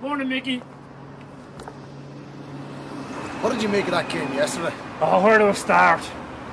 Morning, Mickey. What did you make of that game yesterday? Oh, where do I start?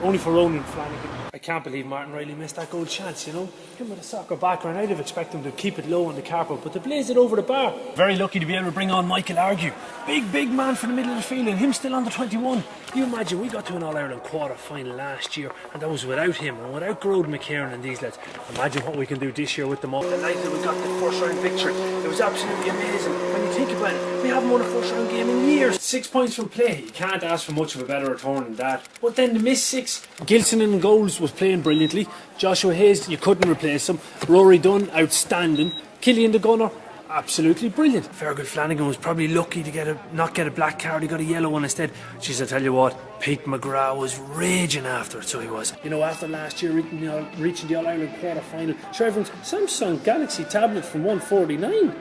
Only for Ronan Flanagan. I can't believe Martin Riley missed that goal chance, you know. Him with a soccer background, I'd have expected him to keep it low on the carpet, but they blazed it over the bar. Very lucky to be able to bring on Michael Argue. Big man for the middle of the field, and him still under 21. You imagine, we got to an All-Ireland quarter-final last year, and that was without him, and without Grode McKieran and these lads. Imagine what we can do this year with them all. The night that we got the first-round victory, it was absolutely amazing. When you think about it, we haven't won a first-round game in years. 6 points from play. You can't ask for much of a better return than that. But then the missed six. Gilson in goals was playing brilliantly. Joshua Hayes, you couldn't replace him. Rory Dunn, outstanding. Killian the Gunner, absolutely brilliant. Fergal Flanagan was probably lucky to not get a black card. He got a yellow one instead. Jeez, I tell you what, Pete McGrath was raging after it, so he was. You know, after last year reaching the All-Ireland quarter-final, sure, everyone's Samsung Galaxy tablet from 149.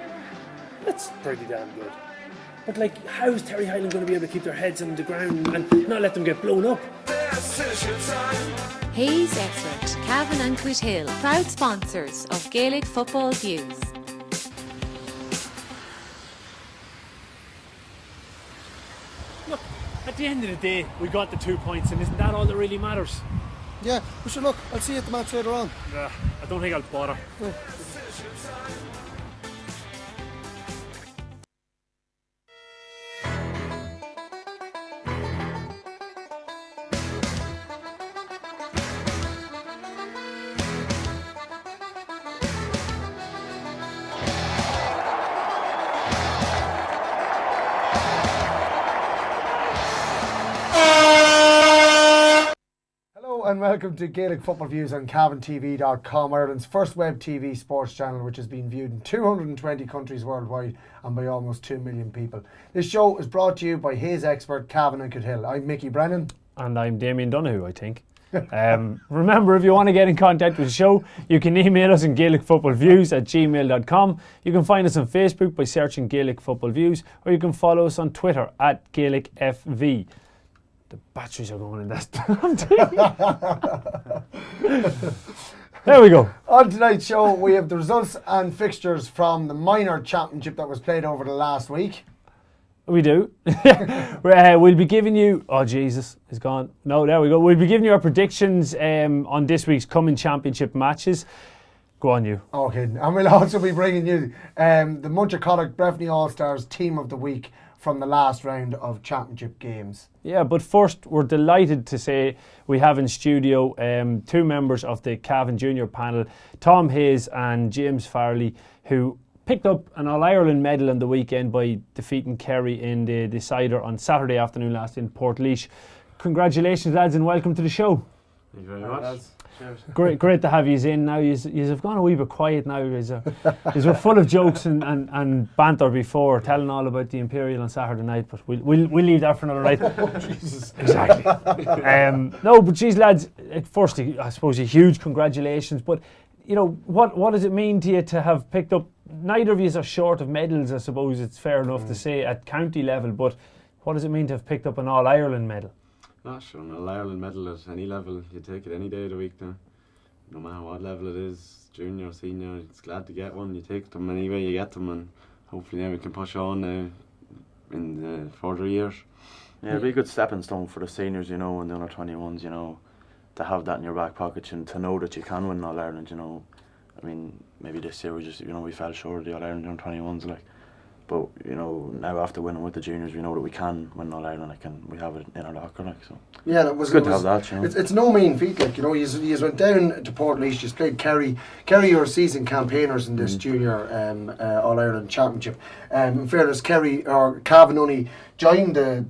That's pretty damn good. But like, how's Terry Hyland going to be able to keep their heads on the ground and not let them get blown up? Hayes Expert, Cavan and Quithill, proud sponsors of Gaelic Football Views. Look, at the end of the day, we got the 2 points, and isn't that all that really matters? Yeah, we should look. I'll see you at the match later on. I don't think I'll bother. Yeah. And welcome to Gaelic Football Views on CavanTV.com, Ireland's first web TV sports channel, which has been viewed in 220 countries worldwide and by almost 2 million people. This show is brought to you by Hayes Expert, Cavan and Quithill. I'm Mickey Brennan. And I'm Damien Donahue, I think. Remember, if you want to get in contact with the show, you can email us on GaelicFootballViews@gmail.com. You can find us on Facebook by searching Gaelic Football Views, or you can follow us on Twitter @GaelicFV. The batteries are going in that thing. There we go. On tonight's show, we have the results and fixtures from the minor championship that was played over the last week. We do. We'll be giving you... Oh, Jesus, it's gone. No, there we go. We'll be giving you our predictions on this week's coming championship matches. Go on, you. Okay, and we'll also be bringing you the Muncher Connacht Breffni All-Stars Team of the Week from the last round of championship games. Yeah, but first, we're delighted to say we have in studio two members of the Cavan Junior panel, Tom Hayes and James Farrelly, who picked up an All-Ireland medal on the weekend by defeating Kerry in the decider on Saturday afternoon last in Portlaoise. Congratulations, lads, and welcome to the show. Thank you very much. Great to have you in now. You have gone a wee bit quiet now. You were full of jokes and banter before, telling all about the Imperial on Saturday night, but we'll leave that for another night. Oh, Jesus. Exactly. No, but geez, lads, firstly, I suppose a huge congratulations, but you know, what does it mean to you to have picked up, neither of you are short of medals, I suppose it's fair enough to say, at county level, but what does it mean to have picked up an All-Ireland medal? Not sure, an All-Ireland medal at any level, you take it any day of the week now. No matter what level it is, junior, senior, it's glad to get one. You take them anyway, you get them, and hopefully now we can push on now in the further years. Yeah, it'll be a good stepping stone for the seniors, you know, and the under-21s, you know, to have that in your back pocket and to know that you can win All-Ireland, you know. I mean, maybe this year we just, you know, we fell short of the All-Ireland under-21s, like. But, you know, now after winning with the juniors, we know that we can win All-Ireland, like, and we have it in our locker, like, so. Yeah, it's good to have that, you know. It's no mean feat, like, you know, you went down to Portlaoise, you played Kerry. Kerry are season campaigners in this junior All-Ireland championship. In fairness, Cavan only joined the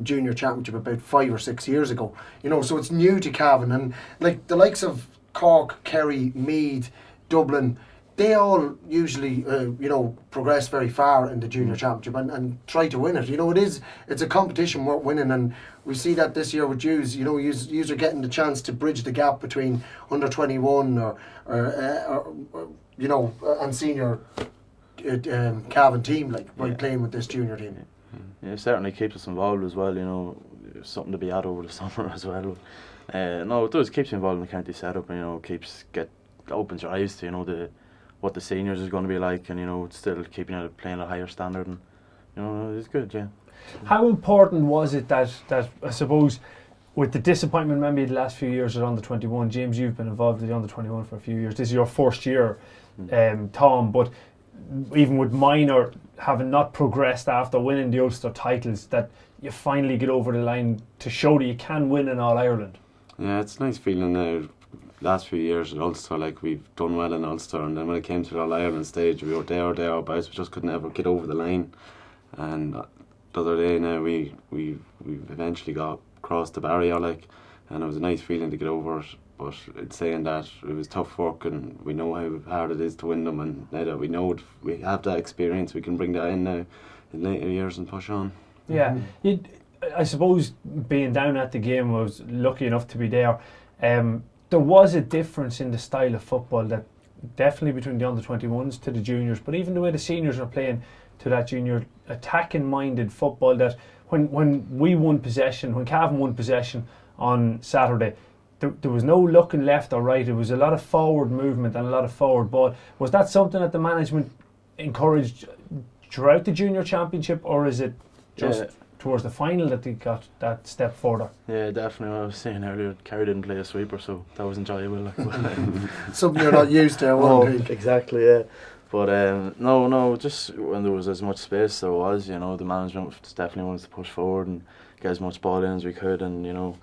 junior championship about 5 or 6 years ago, you know, so it's new to Cavan, and like the likes of Cork, Kerry, Meath, Dublin, they all usually, you know, progress very far in the junior championship and try to win it. You know, it's a competition worth winning, and we see that this year with yous. You know, yous are getting the chance to bridge the gap between under 21 or you know, and senior Cavan team, like by playing with this junior team. Yeah, it certainly keeps us involved as well. You know, there's something to be had over the summer as well. No, it does keeps you involved in the county setup, and you know, opens your eyes to, you know, the what the seniors is going to be like, and you know, still keeping it playing at a higher standard, and you know, it's good, yeah. How important was it that I suppose, with the disappointment maybe the last few years at under 21, James, you've been involved in the under 21 for a few years. This is your first year, Tom, but even with minor having not progressed after winning the Ulster titles, that you finally get over the line to show that you can win in All Ireland. Yeah, it's a nice feeling now. Last few years at Ulster, like, we've done well in Ulster, and then when it came to the All Ireland stage, we were thereabouts. We just couldn't ever get over the line. And the other day now, we eventually got across the barrier, like, and it was a nice feeling to get over it. But it's saying that it was tough work, and we know how hard it is to win them, and now that we know it, we have that experience, we can bring that in now in later years and push on. Yeah, I suppose being down at the game, I was lucky enough to be there. There was a difference in the style of football, that definitely between the under-21s to the juniors, but even the way the seniors are playing to that junior attacking-minded football, that when we won possession, when Cavan won possession on Saturday, there was no looking left or right. It was a lot of forward movement and a lot of forward ball. Was that something that the management encouraged throughout the junior championship, or is it just towards the final that they got that step further? Yeah, definitely. What I was saying earlier, Kerry didn't play a sweeper, so that was enjoyable. Like, Something you're not used to, I wouldn't think. Exactly, yeah. But no, just when there was as much space there was, you know, the management definitely wanted to push forward and get as much ball in as we could, and you know,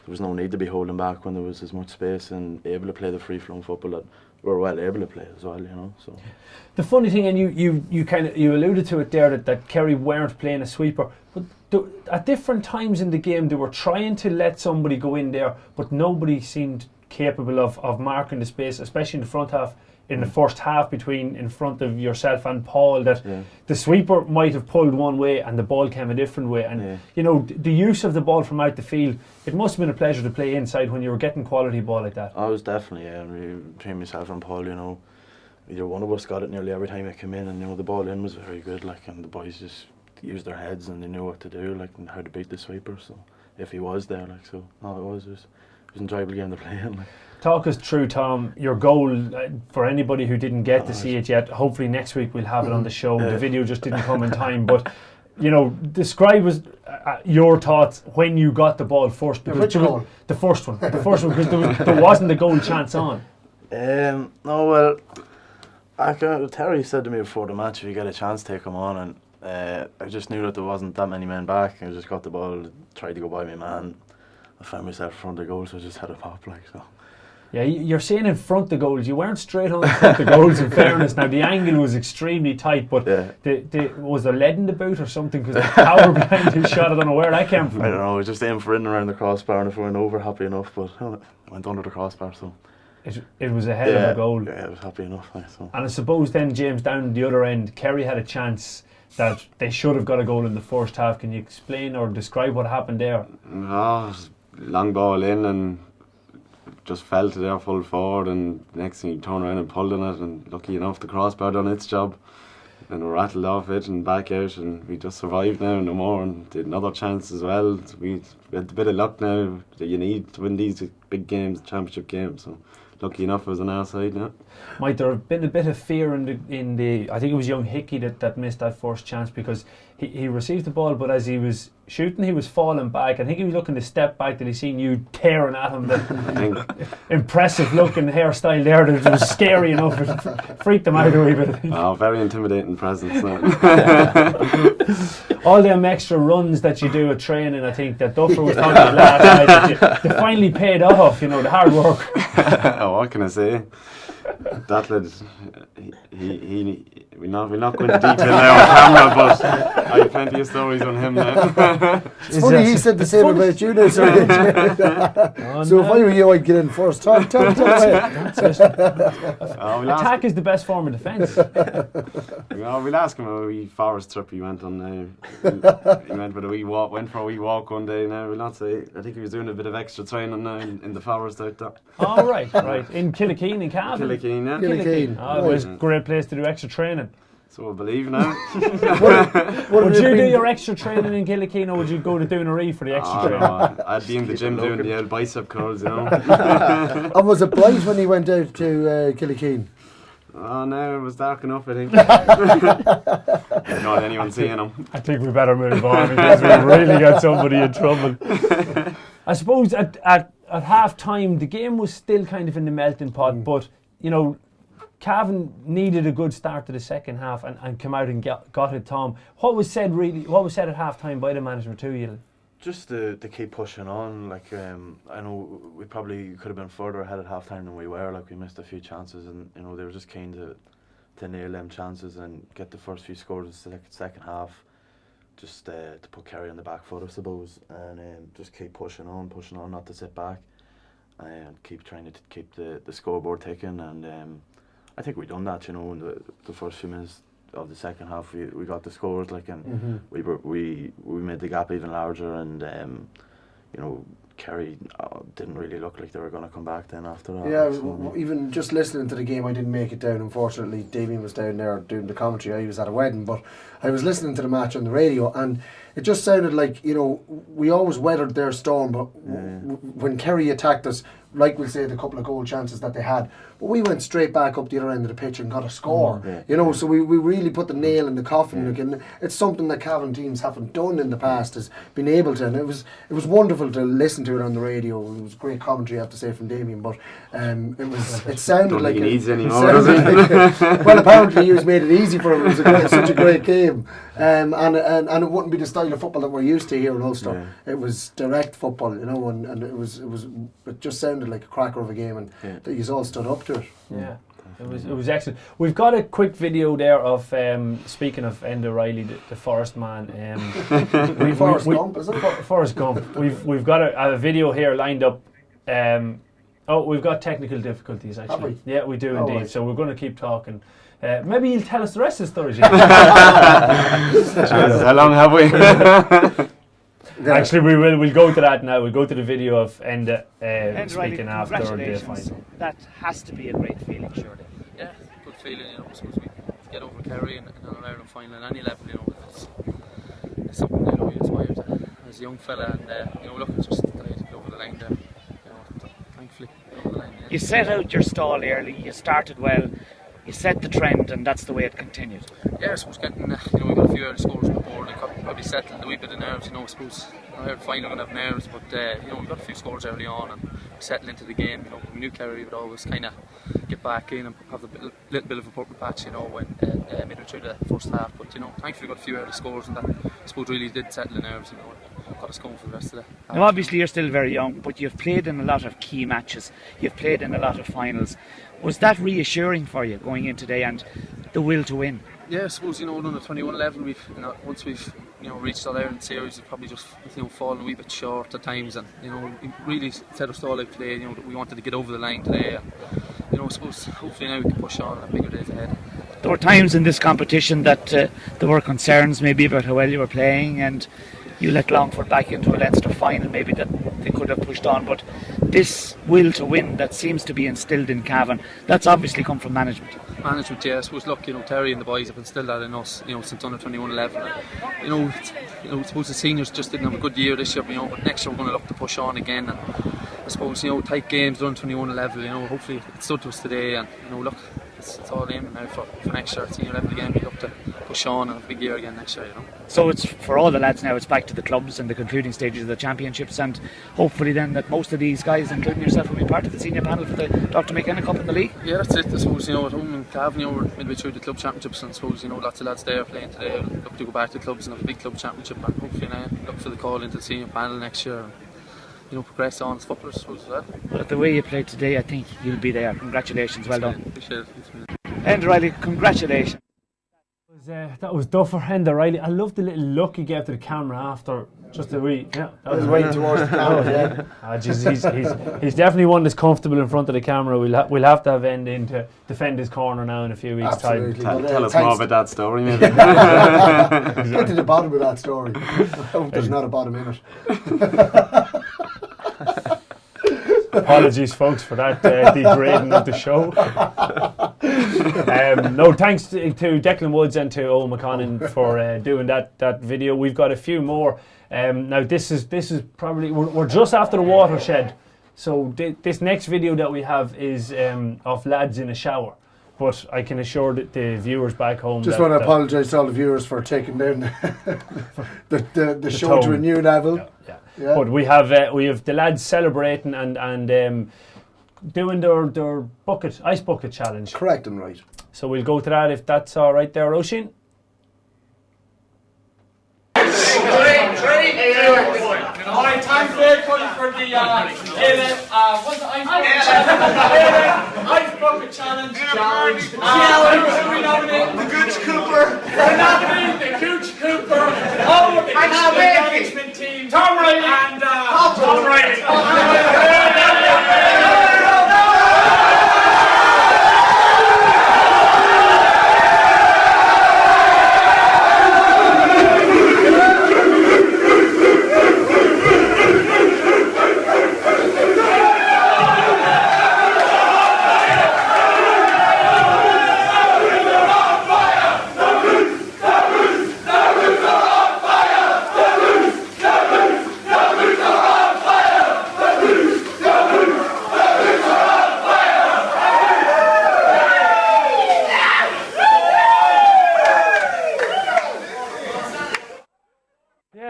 there was no need to be holding back when there was as much space, and able to play the free-flowing football that we were well able to play as well, you know. So the funny thing, and you alluded to it there, that Kerry weren't playing a sweeper, but at different times in the game they were trying to let somebody go in there, but nobody seemed capable of marking the space, especially in the front half. In the first half, between in front of yourself and Paul, that the sweeper might have pulled one way and the ball came a different way, and you know, the use of the ball from out the field, it must have been a pleasure to play inside when you were getting quality ball like that. I was definitely, between myself and Paul, you know, either one of us got it nearly every time it came in, and you know, the ball in was very good, like, and the boys just used their heads and they knew what to do, like, and how to beat the sweeper. So if he was there, like, so no, it was an enjoyable game to play in, like. Talk us through, Tom, your goal, for anybody who didn't get to see it yet. Hopefully next week we'll have it on the show. The video just didn't come in time, but you know, describe us your thoughts when you got the ball first. Which goal? The first one, because there wasn't a goal chance on. No, well, Terry said to me before the match, if you get a chance, take him on, and I just knew that there wasn't that many men back. I just got the ball, tried to go by my man. I found myself in front of the goal, so I just had a pop, like, so. Yeah, you're saying in front of the goals. You weren't straight on in front of the goals, in fairness. Now, the angle was extremely tight, but was there lead in the boot or something? Because the power behind his shot, I don't know where that came from. I don't know, I was just aiming for in and around the crossbar, and if I went over, happy enough, but I went under the crossbar, so. It was a hell of a goal. Yeah, I was happy enough. Like, so. And I suppose then, James, down the other end, Kerry had a chance that they should have got a goal in the first half. Can you explain or describe what happened there? Long ball in, and just fell to their full forward, and next thing you turn around and pulled on it, and lucky enough the crossbar done its job, and we rattled off it and back out, and we just survived now no more, and did another chance as well. We had a bit of luck now that you need to win these big games, championship games, so lucky enough it was on our side now. Might there have been a bit of fear in the I think it was young Hickey that missed that first chance, because he received the ball, but as he was shooting he was falling back. I think he was looking to step back, that he seen you tearing at him. That impressive looking hairstyle there, that it was scary enough. It freaked him out a wee bit. Oh, very intimidating presence now. All them extra runs that you do at training, I think that Duffer was talking about last night, that they finally paid off, you know, the hard work. Oh, what can I say? That lad, we're not going into detail now on camera, but I have plenty of stories on him now. It's funny he said the same about you now, so if I were you, I'd get in first. Tell Attack is the best form of defence. We'll ask him about a wee forest trip he went on now. He went for a wee walk one day now. We'll not say. I think he was doing a bit of extra training now in the forest out there. Oh, right. In Killikeen, in Cavan. Killikeen, yeah. Killikeen. Oh, it was a great place to do extra training. So I believe now. Would you do your extra training in Killikeen, or would you go to Doonaree for the extra training? No, I'd be in the gym doing the old bicep curls, you know. And was it bright when he went out to Killikeen? Oh no, it was dark enough, I think. Not anyone seeing him. I think we better move on because we really got somebody in trouble. I suppose at half time the game was still kind of in the melting pot, but you know, Cavan needed a good start to the second half and come out and got it, Tom. What was said at half time by the management to you? Just to keep pushing on. Like I know we probably could have been further ahead at half time than we were. Like we missed a few chances, and you know they were just keen to nail them chances and get the first few scores in the second half. Just to put Kerry on the back foot, I suppose, and just keep pushing on, not to sit back, and keep trying to keep the scoreboard ticking. And I think we done that. You know, in the first few minutes of the second half, we got the scores, like, and we made the gap even larger, and you know, Kerry didn't really look like they were going to come back then after that. Yeah, even just listening to the game, I didn't make it down. Unfortunately, Damien was down there doing the commentary. I was at a wedding, but I was listening to the match on the radio, and it just sounded like, you know, we always weathered their storm, but when Kerry attacked us, like we'll say, the couple of goal chances that they had, but we went straight back up the other end of the pitch and got a score. You know, so we really put the nail in the coffin. And it's something that Cavan teams haven't done in the past, has been able to, and it was wonderful to listen to it on the radio. It was great commentary, I have to say, from Damien, but it sounded like needs anymore, does it? Well, apparently he was made it easy for him. It was such a great game, and it wouldn't be the style of football that we're used to here in Ulster. It was direct football, you know, and it just sounded like a cracker of a game, and that you all stood up to it. Yeah. It was excellent. We've got a quick video there of speaking of Enda Riley, the Forest man. Forrest Gump, is it? Forrest Gump. We've got a video here lined up. We've got technical difficulties actually. Have we? Yeah, we do indeed. Right. So we're going to keep talking. Maybe you'll tell us the rest of the story. How long have we? Actually, we'll go to that now. We'll go to the video of Enda speaking Riley, after the congratulations. final. That has to be a great feeling, surely. Yeah, good feeling, you know. I suppose we get over Kerry and an Ireland final at any level, you know. It's something, you know, you aspire to as a young fella, and you know, look, it's just delayed to get over the line there. You know, thankfully, over the line. Yeah. You set out your stall early, you started well, you set the trend, and that's the way it continued. Yeah, I suppose getting, you know, we got a few early scores on the board, and probably settled a wee bit of nerves, you know. I suppose I heard final going to have nerves, but you know, we got a few scores early on and we settled into the game. You know, we knew Kerry would always kind of get back in and have a little bit of a purple patch, you know, when midway through the first half. But you know, thankfully we got a few early scores, and that I suppose really did settle the nerves, you know, and got us going for the rest of the half. Now, obviously, you're still very young, but you've played in a lot of key matches. You've played in a lot of finals. Was that reassuring for you going in today, and the will to win? Yeah, I suppose, you know, on the 21 level, once we've, you know, reached All Ireland series, we've probably just, you know, fallen a wee bit short at times, and you know, we really set our stall out today. You know, we wanted to get over the line today, and you know, I suppose hopefully now we can push on and have bigger days ahead. There were times in this competition that there were concerns maybe about how well you were playing, and you let Longford back into a Leinster final, maybe that they could have pushed on, but this will to win that seems to be instilled in Cavan, that's obviously come from management. Management, yeah, I suppose, look, you know, Terry and the boys have instilled that in us, you know, since under 21 level. You know, I suppose the seniors just didn't have a good year this year, you know, but next year we're going to look to push on again, and I suppose, you know, tight games under 21 level, you know, hopefully it stood to us today, and you know, look, it's all aiming now for next year at senior level again. We look to push on and have a big year again next year, you know. So it's for all the lads now, it's back to the clubs and the concluding stages of the championships, and hopefully then that most of these guys, including yourself, will be part of the senior panel for the Dr. McKenna Cup in the league. Yeah, that's it. I suppose, you know, at home in Cavan, you know, we're midway through the club championships, and I suppose, you know, lots of lads there playing today. Look to go back to clubs and have a big club championship, and hopefully now look for the call into the senior panel next year, and you know, progress on as footballers, I suppose, as well. But the way you played today, I think you'll be there. Congratulations, well done. Appreciate it. Enda Riley, congratulations. That was Duffer, Enda Riley. I love the little look he gave to the camera after just a wee. Yeah, that I was waiting towards the camera. Yeah. He's definitely one that's comfortable in front of the camera. We'll have to have Enda in to defend his corner now in a few weeks' Absolutely. time. Tell us more about that story, maybe. Get to the bottom of that story. I hope there's not a bottom in it. Apologies, folks, for that degrading of the show. No, thanks to Declan Woods and to Owen McConnon for doing that video. We've got a few more. Now this is probably we're just after the watershed, so this next video that we have is of lads in a shower. but I can assure the viewers back home. Just want to apologise to all the viewers for taking down the show to a new level. Yeah. But we have the lads celebrating and doing their ice bucket challenge. Correct and right. So we'll go to that if that's all right there, Roisin. Alright, thanks very much for the what's the ice bucket challenge? Who we nominate? The Gooch Cooper. We're nominating the Gooch Cooper. Oh, the management team. Tom Riley and Tom Riley.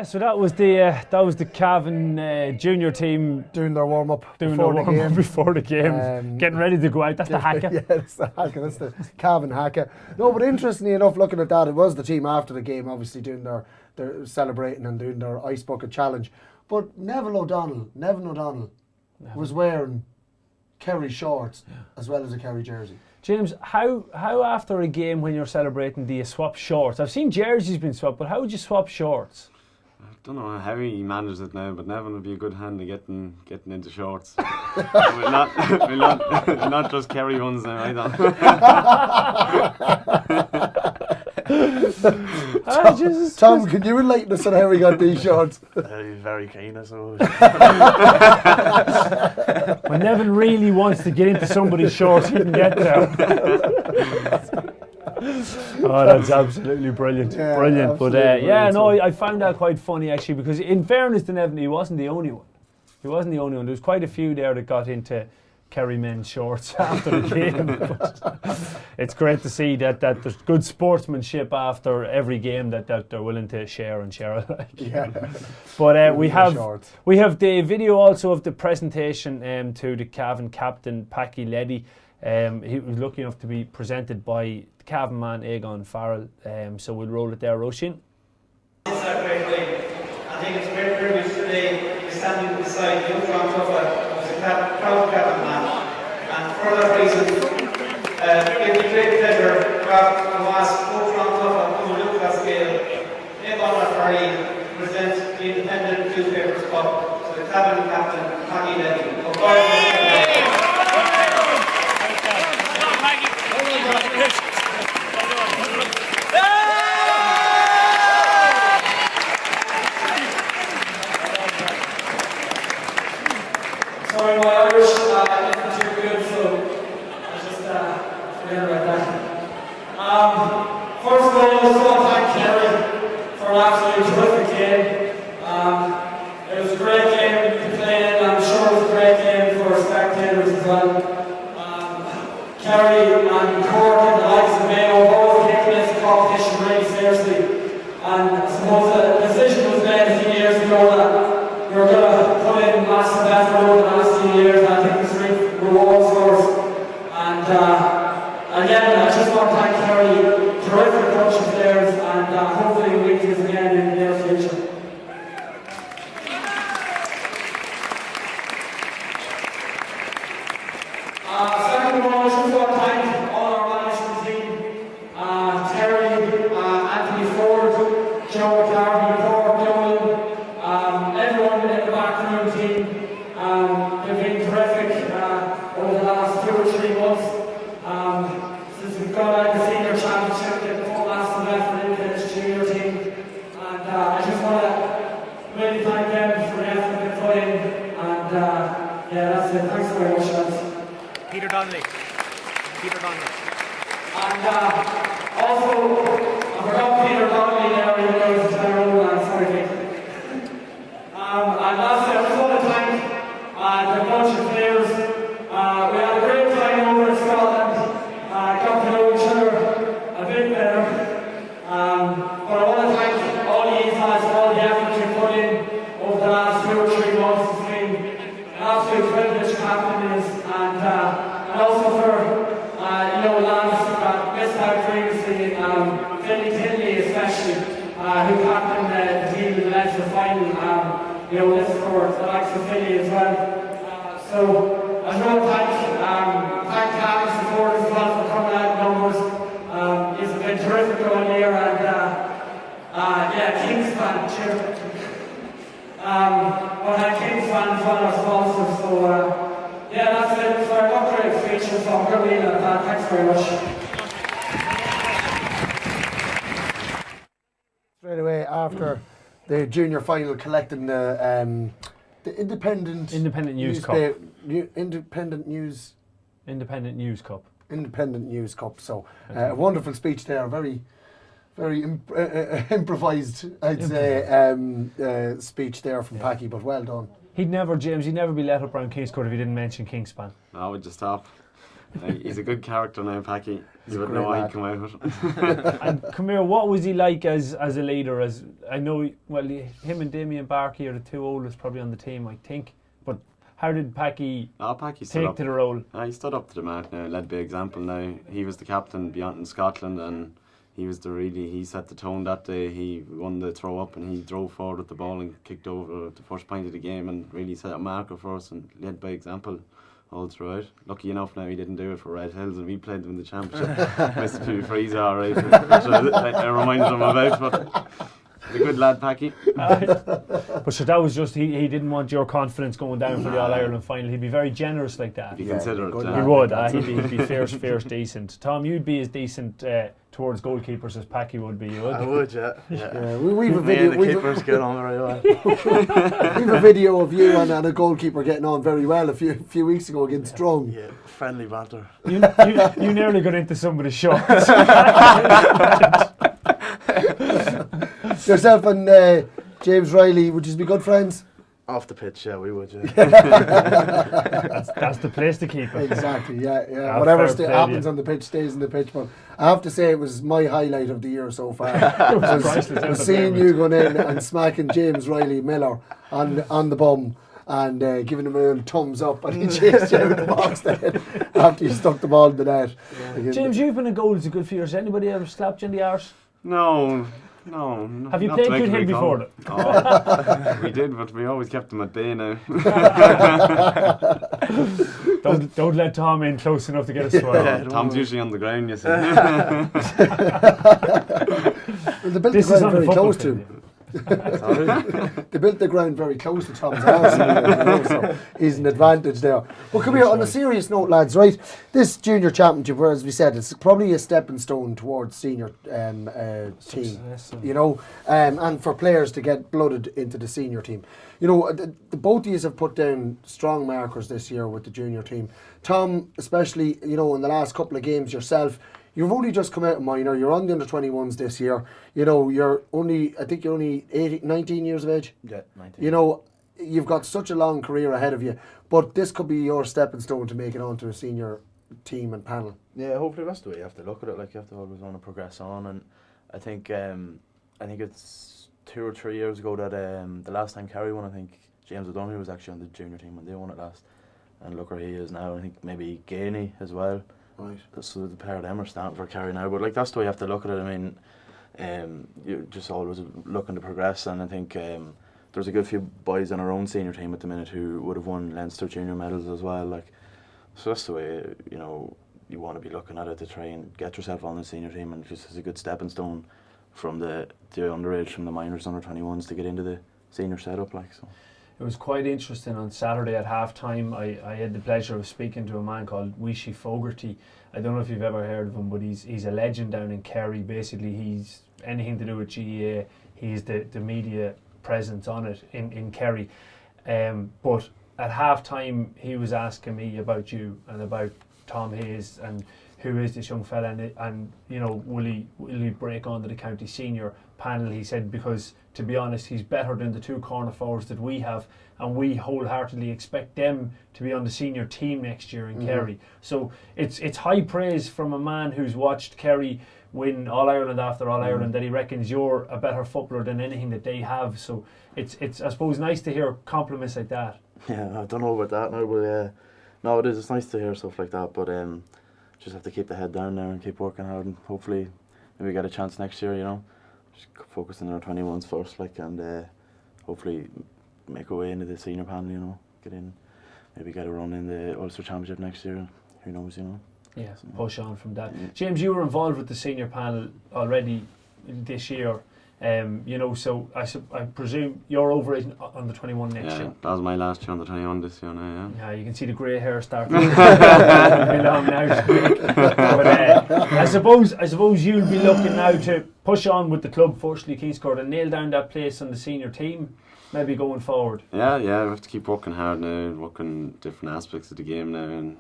So that was the Cavan junior team doing their warm up before the game, getting ready to go out. That's the haka. Yeah, that's the haka. That's the Cavan haka. No, but interestingly enough, looking at that, it was the team after the game, obviously doing their celebrating and doing their ice bucket challenge. But Neville O'Donnell was wearing Kerry shorts as well as a Kerry jersey. James, how after a game when you're celebrating do you swap shorts? I've seen jerseys being swapped, but how would you swap shorts? I don't know how he manages it now, but Nevin would be a good hand to getting into shorts. we'll not just carry ones now either. Tom, can you enlighten us on how we got these shorts? He's very keen, I suppose. When Nevin really wants to get into somebody's shorts, he can get there. Oh, that's absolutely brilliant. Yeah, brilliant. Absolutely But brilliant. I found that quite funny actually, because in fairness to Nevin, he wasn't the only one. There was quite a few there that got into Kerry men's shorts after the game. But it's great to see that there's good sportsmanship after every game that they're willing to share alike. Yeah. But we have the video also of the presentation to the Cavan captain, Packy Leddy. He was lucky enough to be presented by the Cavan man Egon Farrell. So we'll roll it there, Roisin. I think it's a great privilege today to be standing beside young John Tuffa, who's a proud Cavan man. And for that reason, it gives me great pleasure to ask Coach John Tuffa, who will look at scale, Egon Farrelly, to present the Independent Newspapers Cup to the Cavan captain, Packy Leddy. Sorry, my Irish isn't too good, so I just forget about that. First of all, I just want to thank Kerry for an absolutely terrific game. It was a great game to play in. I'm sure it was a great game for spectators as well. Kerry and Cork and the likes of Mayo both taking this competition really seriously. And I suppose the decision was made a few years ago that we were going to put in massive effort over the last few years, and I think it's reaped rewards for us. And again, I just want to thank Kerry, terrific coach of theirs, and hopefully we'll do this again in the near future. Second of all, I just want to thank all our management team, Terry, Anthony Ford, Joe McCarthy, Paul Dolan, everyone in the backroom team. They've been terrific over the last 2 or 3 months. Since we've got out the senior championship, they've put massive effort into this junior team. And I just want to really thank them for the effort they put in. And that's it. Thanks very much, guys. Peter Donnelly. And also, I forgot Peter Donnelly there, even though he's a terrible man, sorry Pete. And lastly, I just want to thank the bunch of players. We had a great time over in Scotland. Got out previously, Finley Tinley especially, who captained the team in the Leinster final. This for the likes of Finley as well. So I want to thank Cam's supporters as well for coming out in numbers. It's been terrific going here, and Kings fan, cheers. Kings fan is one of our sponsors, so that's it for an upgrade feature from Farrelly, and thanks very much. Straight away after the junior final, collecting the Independent News Cup. Independent News Cup. So a wonderful speech there, very improvised, I'd say, speech there from Packy, but well done. He'd never be let up around Kingscourt if he didn't mention Kingspan. I would just stop. He's a good character now, Packy. You would know why he'd come out. And come here, what was he like as a leader? As I know, him and Damien Barkey are the two oldest probably on the team, I think. But how did Packy take to the role? He stood up to the mark now, led by example now. He was the captain beyond in Scotland, and he set the tone that day. He won the throw up and he drove forward with the ball and kicked over the first point of the game and really set a marker for us and led by example all throughout. Lucky enough now he didn't do it for Red Hills and we played them in the championship. Missed a few frees alright, which I reminded him about, but a good lad, Packy. But sure, that was just he didn't want your confidence going down for the All-Ireland final. He'd be very generous like that. He'd be considerate. He would. He'd be fierce, decent. Tom, you'd be as decent towards goalkeepers as Packy would be. You would. I would, yeah. We've a video. The keepers get on very well. We've a video of you and a goalkeeper getting on very well a few weeks ago against Drone. Yeah, friendly banter. You nearly got into somebody's shots. Yourself and James Riley, would you be good friends? Off the pitch, yeah, we would, yeah. That's the place to keep it. Exactly, yeah. Whatever happens on the pitch stays on the pitch. But I have to say it was my highlight of the year so far. was seeing you going in and smacking James Riley Miller on the bum and giving him a thumbs up, and he chased you out of the box then after you stuck the ball in the net. Yeah. James, you've been in goals a good few years. Anybody ever slapped you in the arse? No. Have you played with him before? We did, but we always kept him at bay now. Don't let Tom in close enough to get a swirl. Yeah, Tom's usually on the ground, you see. They built the ground very close to him. They built the ground very close to Tom's house, so he's an advantage there. Well, come here, on a serious note, lads, right? This junior championship, where, as we said, it's probably a stepping stone towards senior team, and for players to get blooded into the senior team. The both of you have put down strong markers this year with the junior team. Tom, especially, in the last couple of games yourself, you've only just come out of minor. You're on the under-21s this year. You're only 19 years of age. Yeah, 19. You've got such a long career ahead of you, but this could be your stepping stone to make it onto a senior team and panel. Yeah, hopefully that's the way you have to look at it. Like, you have to always want to progress on, and I think it's 2 or 3 years ago that the last time Kerry won, I think James O'Donoghue was actually on the junior team when they won it last, and look where he is now. I think maybe Gainey as well. Right. So the pair of them are starting for Kerry now, but that's the way you have to look at it. I mean, you're just always looking to progress, and I think there's a good few boys on our own senior team at the minute who would have won Leinster junior medals as well. So that's the way you want to be looking at it, to try and get yourself on the senior team, and just as a good stepping stone from the underage, from the minors, under-21s to get into the senior setup. So. It was quite interesting on Saturday at half time. I had the pleasure of speaking to a man called Wishy Fogarty. I don't know if you've ever heard of him, but he's a legend down in Kerry. Basically, he's anything to do with GAA. He's the media presence on it in Kerry. But at half time, he was asking me about you and about Tom Hayes and who is this young fella, and will he break onto the county senior panel. He said, because to be honest, he's better than the 2 corner forwards that we have, and we wholeheartedly expect them to be on the senior team next year in Kerry. So it's high praise from a man who's watched Kerry win All-Ireland after All-Ireland that he reckons you're a better footballer than anything that they have. So it's I suppose nice to hear compliments like that. Yeah, I don't know about that now, but no, it is. It's nice to hear stuff like that. But just have to keep the head down there and keep working hard, and hopefully maybe get a chance next year. You know, just focusing on our 21s first, like, and hopefully make our way into the senior panel. You know, get in, maybe get a run in the Ulster Championship next year. Who knows? You know. Yeah, push on from that. James, you were involved with the senior panel already this year. You know, so I presume you're over it on the 21 next year. Yeah, that was my last year on the 21 this year now, yeah. You can see the grey hair starting to be long now. But I suppose you'll be looking now to push on with the club, firstly, Keyscourt, and nail down that place on the senior team, maybe going forward. Yeah, we have to keep working hard now, working different aspects of the game now, and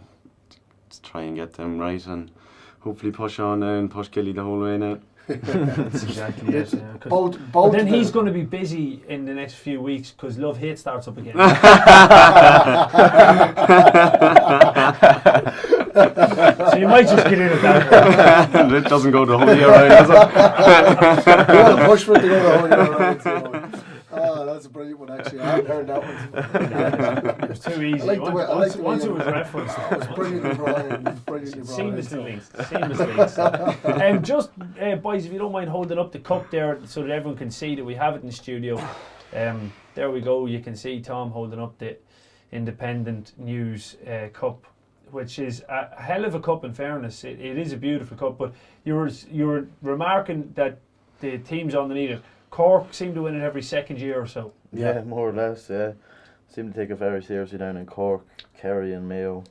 just try and get them right, and hopefully push on now and push Gilly the whole way now. That's exactly it. Yeah, both but then he's going to be busy in the next few weeks because Love Hate starts up again. So you might just get in at that one. It doesn't go the whole year round, does it? You want to push for it to go the whole year round. So. Oh, that's a brilliant one, actually. I hadn't heard that one. It was too easy. Once it was referenced. It was brilliantly brought in. Seamlessly linked. Just, boys, if you don't mind holding up the cup there so that everyone can see that we have it in the studio. There we go. You can see Tom holding up the Independent News cup, which is a hell of a cup, in fairness. It is a beautiful cup, but you were remarking that the teams underneath it, Cork seem to win it every second year or so. Yeah, more or less, yeah. Seem to take it very seriously down in Cork, Kerry and Mayo.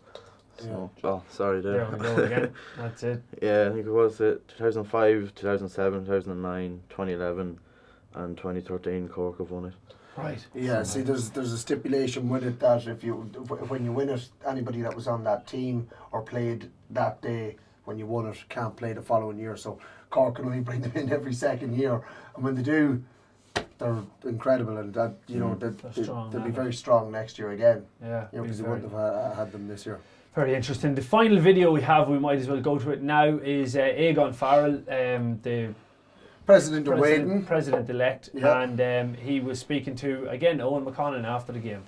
So, oh, sorry there. There we go again. That's it. Yeah, I think it was 2005, 2007, 2009, 2011 and 2013 Cork have won it. Right. Yeah, see, there's a stipulation with it that when you win it, anybody that was on that team or played that day when you won it can't play the following year. So Cork can only bring them in every second year, and when they do, they're incredible, and that they'll be very strong next year again. Yeah, because they wouldn't have had them this year. Very interesting. The final video we have, we might as well go to it now, is Aegon Farrell, the President-elect, and he was speaking to, again, Owen McConnon after the game.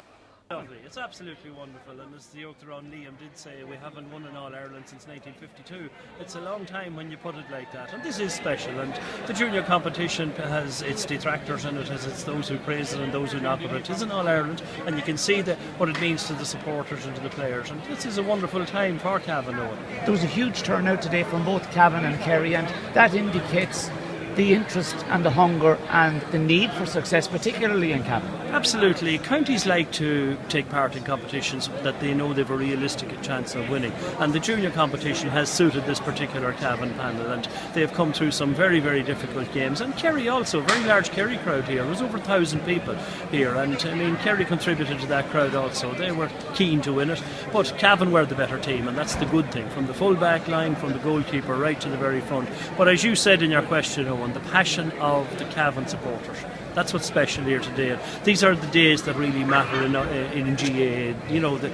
Lovely. It's absolutely wonderful, and as the Oaktown Liam did say, we haven't won in All-Ireland since 1952. It's a long time when you put it like that, and this is special, and the junior competition has its detractors and it has its those who praise it and those who knock it. It is in All-Ireland, and you can see what it means to the supporters and to the players, and this is a wonderful time for Cavan. There was a huge turnout today from both Cavan and Kerry, and that indicates the interest and the hunger and the need for success, particularly in Cavan. Absolutely. Counties like to take part in competitions that they know they have a realistic chance of winning, and the junior competition has suited this particular Cavan panel, and they have come through some very, very difficult games. And Kerry also, a very large Kerry crowd here. There was over 1,000 people here, and I mean Kerry contributed to that crowd also. They were keen to win it, but Cavan were the better team, and that's the good thing, from the full back line, from the goalkeeper right to the very front. But as you said in your question, Owen, the passion of the Cavan supporters, that's what's special here today. These are the days that really matter in GAA. You know, the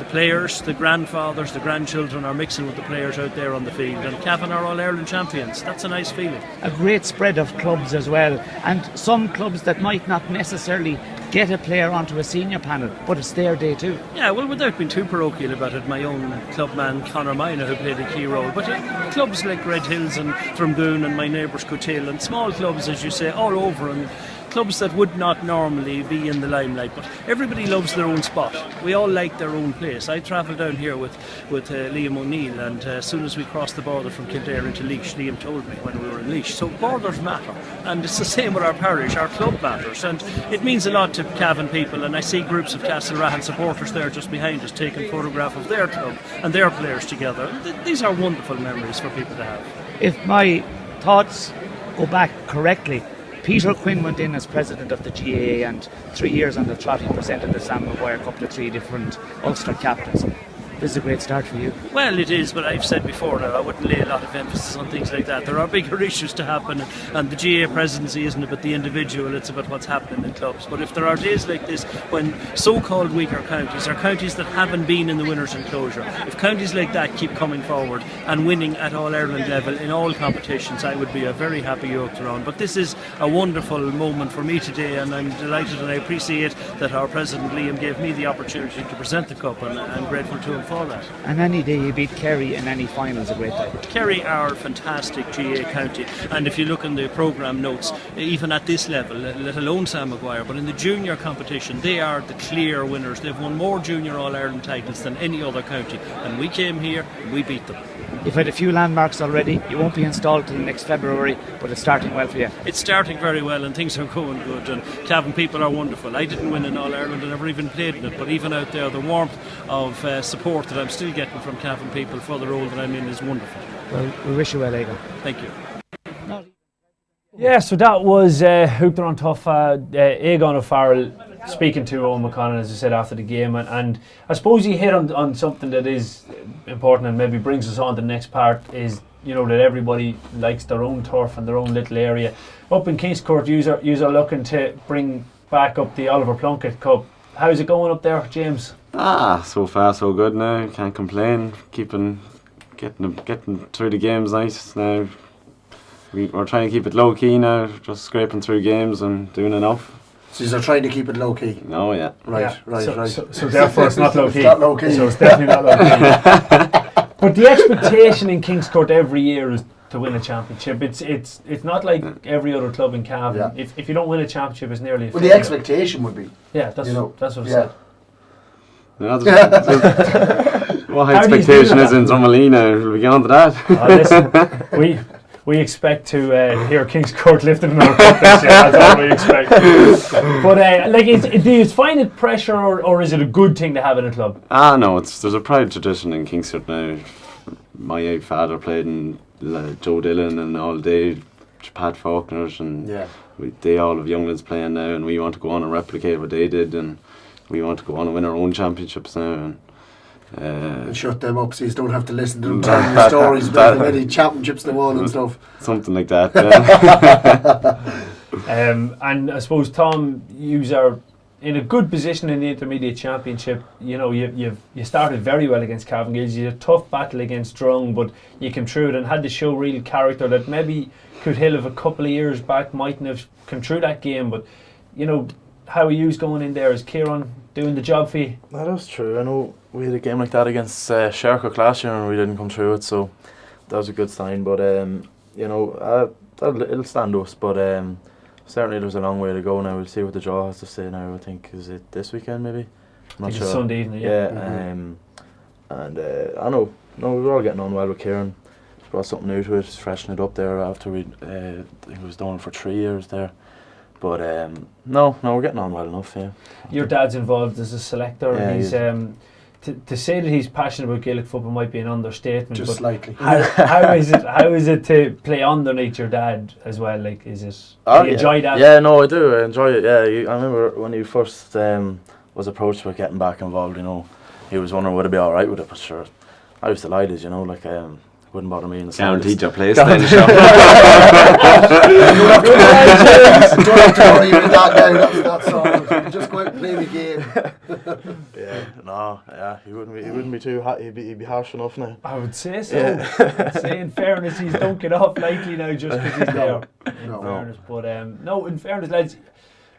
players, the grandfathers, the grandchildren are mixing with the players out there on the field, and Cavan are All-Ireland champions. That's a nice feeling. A great spread of clubs as well, and some clubs that might not necessarily get a player onto a senior panel, but it's their day too. Yeah, well, without being too parochial about it, my own clubman Conor Mina, who played a key role, but clubs like Red Hills and Drumgoon and my neighbours Cotill, and small clubs, as you say, all over, and clubs that would not normally be in the limelight, but everybody loves their own spot. We all like their own place. I travelled down here with Liam O'Neill, and as soon as we crossed the border from Kildare into Laois, Liam told me when we were in Laois. So borders matter, and it's the same with our parish. Our club matters, and it means a lot to Cavan people, and I see groups of Castlerahan supporters there just behind us taking a photograph of their club and their players together. These are wonderful memories for people to have. If my thoughts go back correctly, Peter Quinn went in as president of the GAA, and 3 years on the trot he presented the Sam Maguire Cup to 3 different Ulster captains. This is a great start for you. Well, it is, but I've said before now, I wouldn't lay a lot of emphasis on things like that. There are bigger issues to happen, and the GAA presidency isn't about the individual, it's about what's happening in clubs. But if there are days like this when so-called weaker counties, or counties that haven't been in the winners' enclosure, if counties like that keep coming forward and winning at All-Ireland level in all competitions, I would be a very happy Oaktown. But this is a wonderful moment for me today, and I'm delighted and I appreciate that our president Liam gave me the opportunity to present the cup, and I'm grateful to him for that. And any day you beat Kerry in any final is a great day. Kerry are a fantastic GAA county, and if you look in the programme notes, even at this level, let alone Sam Maguire, but in the junior competition, they are the clear winners. They've won more junior All-Ireland titles than any other county, and we came here and we beat them. You've had a few landmarks already. You won't be installed till next February, but it's starting well for you. It's starting very well and things are going good, and Cavan people are wonderful. I didn't win in All-Ireland, I never even played in it, but even out there, the warmth of support that I'm still getting from Cavan people for the role that I'm in is wonderful. Well, we wish you well, Egan. Thank you. Yeah, so that was Hoopter on Tough, Egan of Farrell speaking to Owen McConnell, as I said, after the game, and I suppose he hit on something that is important and maybe brings us on to the next part, is, you know, that everybody likes their own turf and their own little area. Up in Kingscourt, you are looking to bring back up the Oliver Plunkett Cup. How's it going up there, James? So far so good now, can't complain, getting through the games nice now. We're trying to keep it low key now, just scraping through games and doing enough. So you're trying to keep it low key? No, yeah. Right. So therefore it's not low key. It's not low key. So it's definitely not low key. But the expectation in Kingscourt every year is to win a championship. It's not like every other club in Cavan. Yeah. If you don't win a championship, it's nearly a failure. The expectation would be. Yeah, that's what I said. What expectation is in Drumalina? Will we get on to that? Listen, we expect to hear Kingscourt lifted in our cup this year. That's all we expect. But do you find it pressure, or is it a good thing to have in a club? No, there's a proud tradition in Kingscourt now. My father played in Joe Dillon and all day, Pat Faulkner's, and they all have young lads playing now, and we want to go on and replicate what they did, and we want to go on and win our own championships now. And shut them up so you don't have to listen to them telling you stories about the many championships they won and stuff. Something like that, yeah. And I suppose, Tom, you are in a good position in the Intermediate Championship. You know, you started very well against Cavan Gills. You had a tough battle against Drung, but you came through it and had to show real character that maybe Coothill of a couple of years back mightn't have come through that game. But, you know, how are you going in there? Is Kieran doing the job for you? No, that's true. I know we had a game like that against Shercock last year and we didn't come through it, so that was a good sign. But you know, it'll stand us. But certainly there's a long way to go now. We'll see what the draw has to say now. I think, is it this weekend maybe? I'm not sure. It's Sunday evening. And I know. No, we're all getting on well with Kieran. Brought something new to it, freshen it up there after we I think it was done for 3 years there. But no, we're getting on well enough. Yeah. Your dad's involved as a selector. Yeah, he's to say that he's passionate about Gaelic football might be an understatement. Just but slightly. How is it to play underneath your dad as well? Like, is it? Do you enjoy that? Yeah, no, I do. I enjoy it. Yeah, I remember when he first was approached with getting back involved. You know, he was wondering would I be all right with it, but sure, I was delighted. You know, like wouldn't bother me in the guaranteed your place then. Don't have to worry about that now. That's all. Just go out and play the game. He wouldn't be too hot. He'd be harsh enough now. I would say so. I'd say in fairness, he's dunking off lightly now just because he's there. Fairness, but no, in fairness, lads.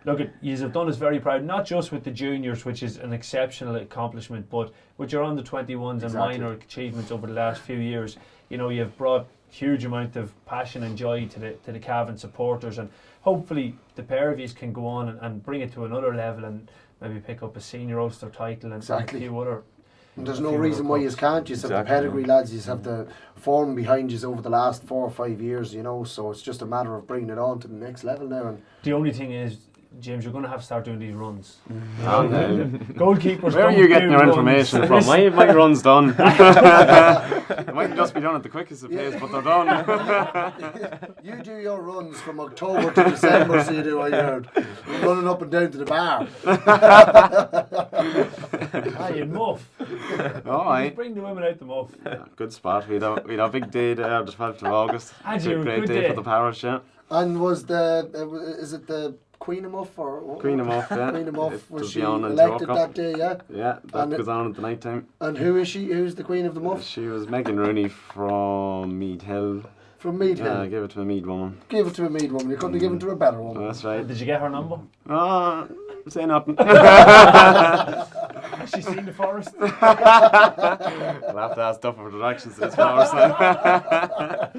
Look, you have done us very proud, not just with the juniors, which is an exceptional accomplishment, but with your under 21s and minor achievements over the last few years. You know, you've brought huge amount of passion and joy to the Cavan supporters, and hopefully the pair of you can go on and bring it to another level and maybe pick up a senior Ulster title and a few other. And there's no reason why you can't. You have the pedigree, lads. You have the form behind you over the last 4 or 5 years. You know, so it's just a matter of bringing it on to the next level now. And the only thing is, James, you're going to have to start doing these runs. Goalkeepers. Where are you getting your information from? My run's done. It might just be done at the quickest of pace, but they're done. You do your runs from October to December, so you do. I heard running up and down to the bar. You muff. Bring the women out the muff. Yeah, good spot. We had a big day there, the 12th of August. Great day for the parish, yeah. And was is it the Queen of Muff or Queen of Muff, yeah. Queen of Muff, was she elected that day, yeah? Yeah, that goes on at the night time. And who is she? Who's the Queen of the Muff? She was Megan Rooney from Mead Hill. From Mead Hill? Yeah, give it to a Mead woman. Give it to a Mead woman. You couldn't have given it to a better woman. That's right. Did you get her number? Say nothing. Has she seen the forest? I'll have to ask Duff for directions to this forest now.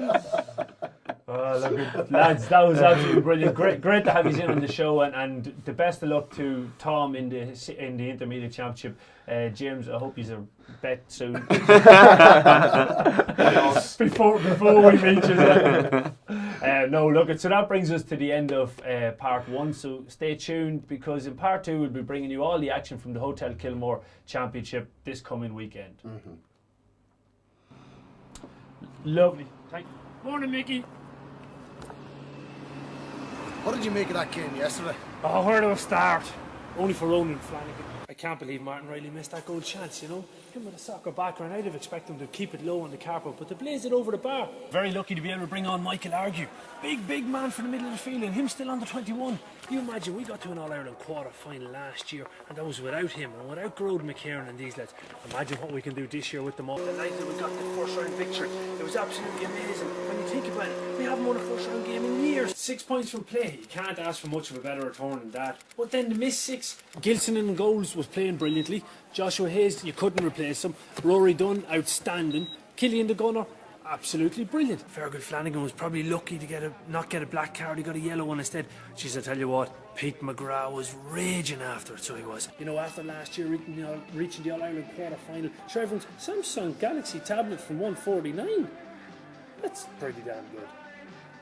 Oh, look, lads, that was absolutely brilliant. Great to have you in on the show, and the best of luck to Tom in the intermediate championship. James, I hope you're bet soon. before we reach it. No, look, so that brings us to the end of part 1. So stay tuned, because in part 2 we'll be bringing you all the action from the Hotel Kilmore Championship this coming weekend. Lovely. Thank you. Morning, Mickey. What did you make of that game yesterday? Oh, where do I start? Only for Ronan Flanagan. I can't believe Martin Riley missed that goal chance, you know. Him with a soccer background, I'd have expected him to keep it low on the carpet, but they blazed it over the bar. Very lucky to be able to bring on Michael Argue. Big man for the middle of the field, and him still under 21. You imagine, we got to an All-Ireland quarter-final last year, and that was without him, and without Grode McKieran and these lads. Imagine what we can do this year with them all. The night that we got the first-round victory, it was absolutely amazing. When you think about it, we haven't won a first-round game in years. 6 points from play. You can't ask for much of a better return than that. But then the missed 6. Gilson in goals was playing brilliantly. Joshua Hayes, you couldn't replace him. Rory Dunn, outstanding. Killian the Gunner, absolutely brilliant. Fergus Flanagan was probably lucky to not get a black card. He got a yellow one instead. Jeez, I tell you what, Pete McGrath was raging after it, so he was. You know, after last year reaching the All-Ireland quarter-final, sure, everyone's Samsung Galaxy tablet from 149. That's pretty damn good.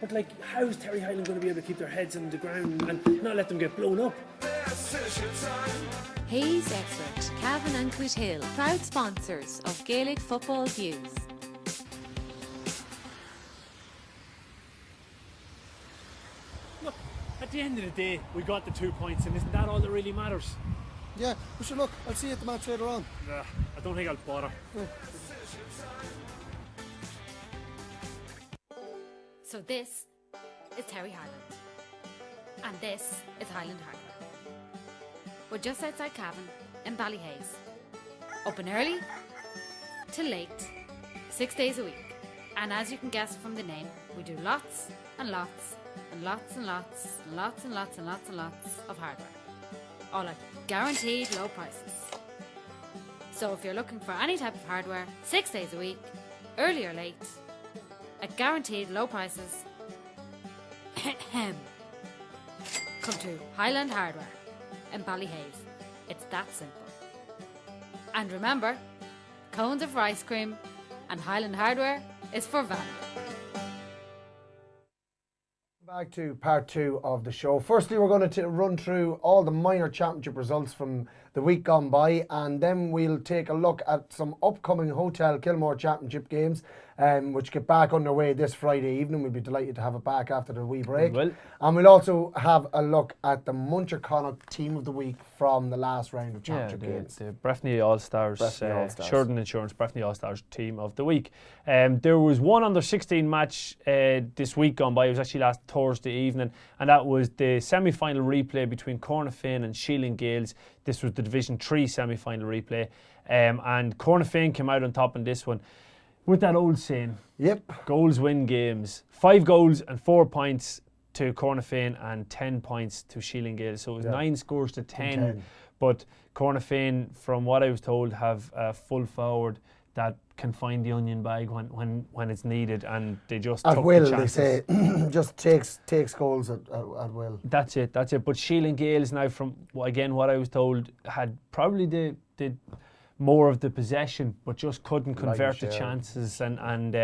But like, how's Terry Highland going to be able to keep their heads on the ground and not let them get blown up? Hayes Expert, Cavan and Quithill, proud sponsors of Gaelic Football Views. Look, at the end of the day, we got the 2 points, and isn't that all that really matters? Yeah, we should look. I'll see you at the match later on. Nah, I don't think I'll bother. So this is Terry Highland, and this is Highland Hardware. We're just outside Cavan in Ballyhaise. Open early till late, 6 days a week. And as you can guess from the name, we do lots and lots and lots and lots and lots and lots and lots and lots of hardware. All at guaranteed low prices. So if you're looking for any type of hardware, 6 days a week, early or late, at guaranteed low prices, come to Highland Hardware in Ballyhaise. It's that simple. And remember, cones are for ice cream, and Highland Hardware is for value. Back to part 2 of the show. Firstly, we're going to run through all the minor championship results from the week gone by, and then we'll take a look at some upcoming Hotel Kilmore Championship games, which get back underway this Friday evening. We'll be delighted to have it back after the wee break. And we'll also have a look at the Muncher Connacht Team of the Week from the last round of championship games. The Breffni All-Stars, Sheridan Insurance Breffni All-Stars Team of the Week. There was one under-16 match this week gone by. It was actually last Thursday evening, and that was the semi-final replay between Cornafin and Sheeling Gales. This was the Division 3 semi-final replay, and Cornafin came out on top in this one with that old saying, goals win games. 5 goals and 4 points to Cornafin and 10 points to Sheeling Gales. So it was 9 scores to 10. But Cornafin, from what I was told, have a full forward that can find the onion bag when it's needed, and they just took the chances. They say, just takes goals at will. That's it. But Sheeling Gales now, from again what I was told, had probably the more of the possession, but just couldn't convert the chances. And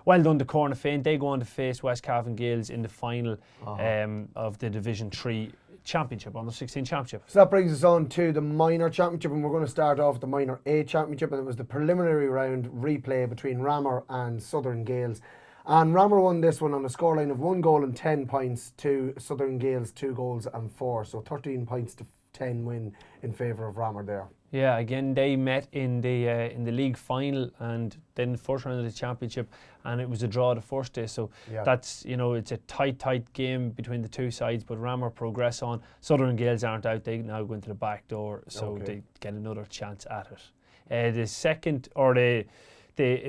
well done to Cornafin. They go on to face West Cavan Gales in the final of the Division 3 Championship, under 16 Championship. So that brings us on to the Minor Championship, and we're going to start off the Minor A Championship, and it was the preliminary round replay between Ramor and Southern Gales. And Ramor won this one on a scoreline of 1 goal and 10 points to Southern Gales 2 goals and 4. So 13 points to 10 win in favour of Ramor there. Yeah, again they met in the league final and then the first round of the championship, and it was a draw the first day. So that's, it's a tight game between the two sides, but Ramor progress on. Southern Gales aren't out; they now go into the back door, so they get another chance at it. The second, or the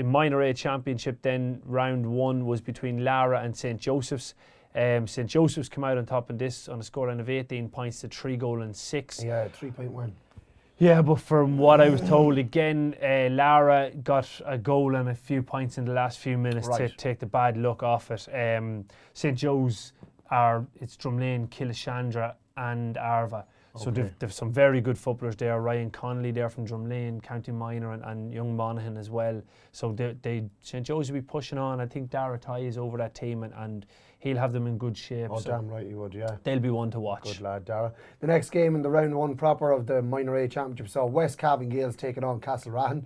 Minor A Championship, then round 1 was between Lara and St. Joseph's. St. Joseph's came out on top of this on a scoreline of 18 points to 3 goal and 6. Yeah, 3-point win. Yeah, but from what I was told, again, Lara got a goal and a few points in the last few minutes to take the bad luck off it. St. Joe's it's Drumlane, Killishandra and Arva. So they've some very good footballers there. Ryan Connolly there from Drumlane, County Minor, and young Monaghan as well. So St. Joe's will be pushing on. I think Dara Ty is over that team and he'll have them in good shape. Oh, so damn right he would, yeah. They'll be one to watch. Good lad, Dara. The next game in the round 1 proper of the Minor A Championship saw West Cavan Gales taking on Castlerahan.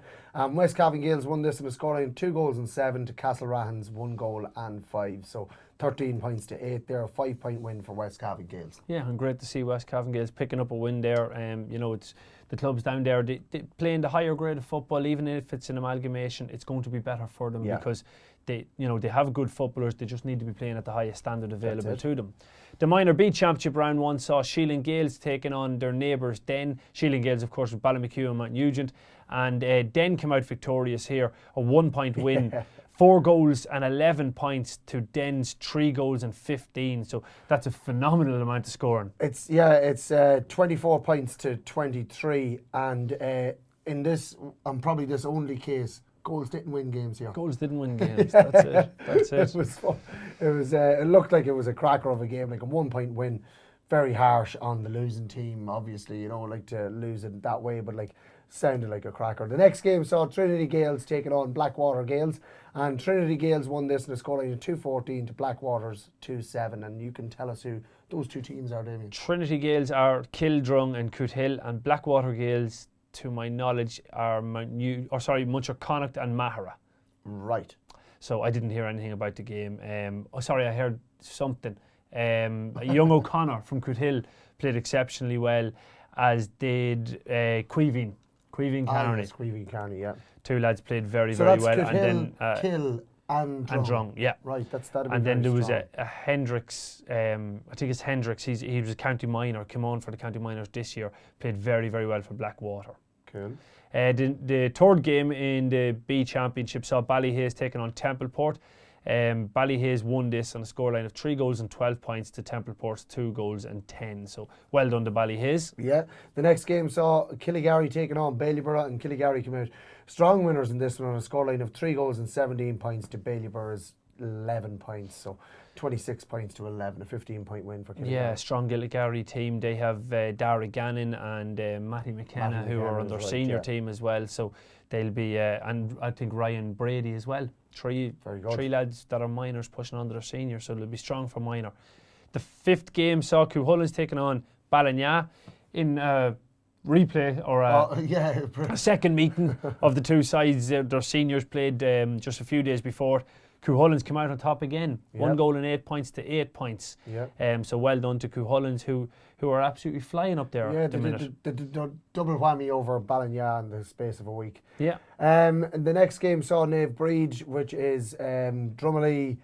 West Cavan Gales won this in a scoreline of 2 goals and 7 to Castlerahan's 1 goal and 5. So 13 points to 8 there, a 5-point win for West Cavan Gales. Yeah, and great to see West Cavan Gales picking up a win there. It's the clubs down there, they playing the higher grade of football, even if it's an amalgamation, it's going to be better for them because they have good footballers, they just need to be playing at the highest standard available to them. The Minor B Championship round 1 saw Sheelan Gales taking on their neighbours Den. Sheelan Gales, of course, with Ballymacue and Mount Nugent, and Den came out victorious here, a 1-point win. 4 goals and 11 points to Den's 3 goals and 15. So that's a phenomenal amount of scoring. It's 24 points to 23, and in this, and probably this only case, goals didn't win games here. Goals didn't win games. That's it. That's it. It looked like it was a cracker of a game, like a 1-point win. Very harsh on the losing team. Obviously, you don't like to lose it that way, but sounded like a cracker. The next game saw Trinity Gales taking on Blackwater Gales, and Trinity Gales won this in a scoreline of 2-14 to Blackwater's 2-7. And you can tell us who those two teams are, Damien. Trinity Gales are Kildrung and Coothill, and Blackwater Gales, to my knowledge, are Muncher Connacht and Mahara. Right. So I didn't hear anything about the game. I heard something. Young O'Connor from Coothill played exceptionally well, as did Queeveen Carney. Yes, Queeveen Carney, yeah. 2 lads played very well. Coothill, and then Kill and Drung. Yeah. Right, and then there was a Hendricks, I think it's Hendricks, he was a County Minor, came on for the County Minors this year, played very, very well for Blackwater. Cool. The third game in the B Championship saw Ballyhaise taking on Templeport. Ballyhaise won this on a scoreline of 3 goals and 12 points to Templeport's 2 goals and 10. So well done to Ballyhaise. Yeah. The next game saw Killygarry taking on Baileyborough, and Killygarry came out strong winners in this one on a scoreline of 3 goals and 17 points to Baileyborogh's 11 points. So 26 points to 11, a 15-point win for Killygarry. Yeah, strong Killygarry team. They have Dara Gannon and Matty McKenna, who are on their senior team as well. So they'll be, and I think Ryan Brady as well. 3 lads that are minors pushing on to their senior, so they'll be strong for minor. The 5th game saw Cuchulains taking on Ballina in replay or a second meeting of the 2 sides. Their seniors played just a few days before. Cuchulains came out on top again. 1 goal and 8 points to 8 points. So well done to Cuchulains, who are absolutely flying up there at the minute. They did double whammy over Ballina in the space of a week. Yeah. The next game saw Nave Bridge, which is Drumley,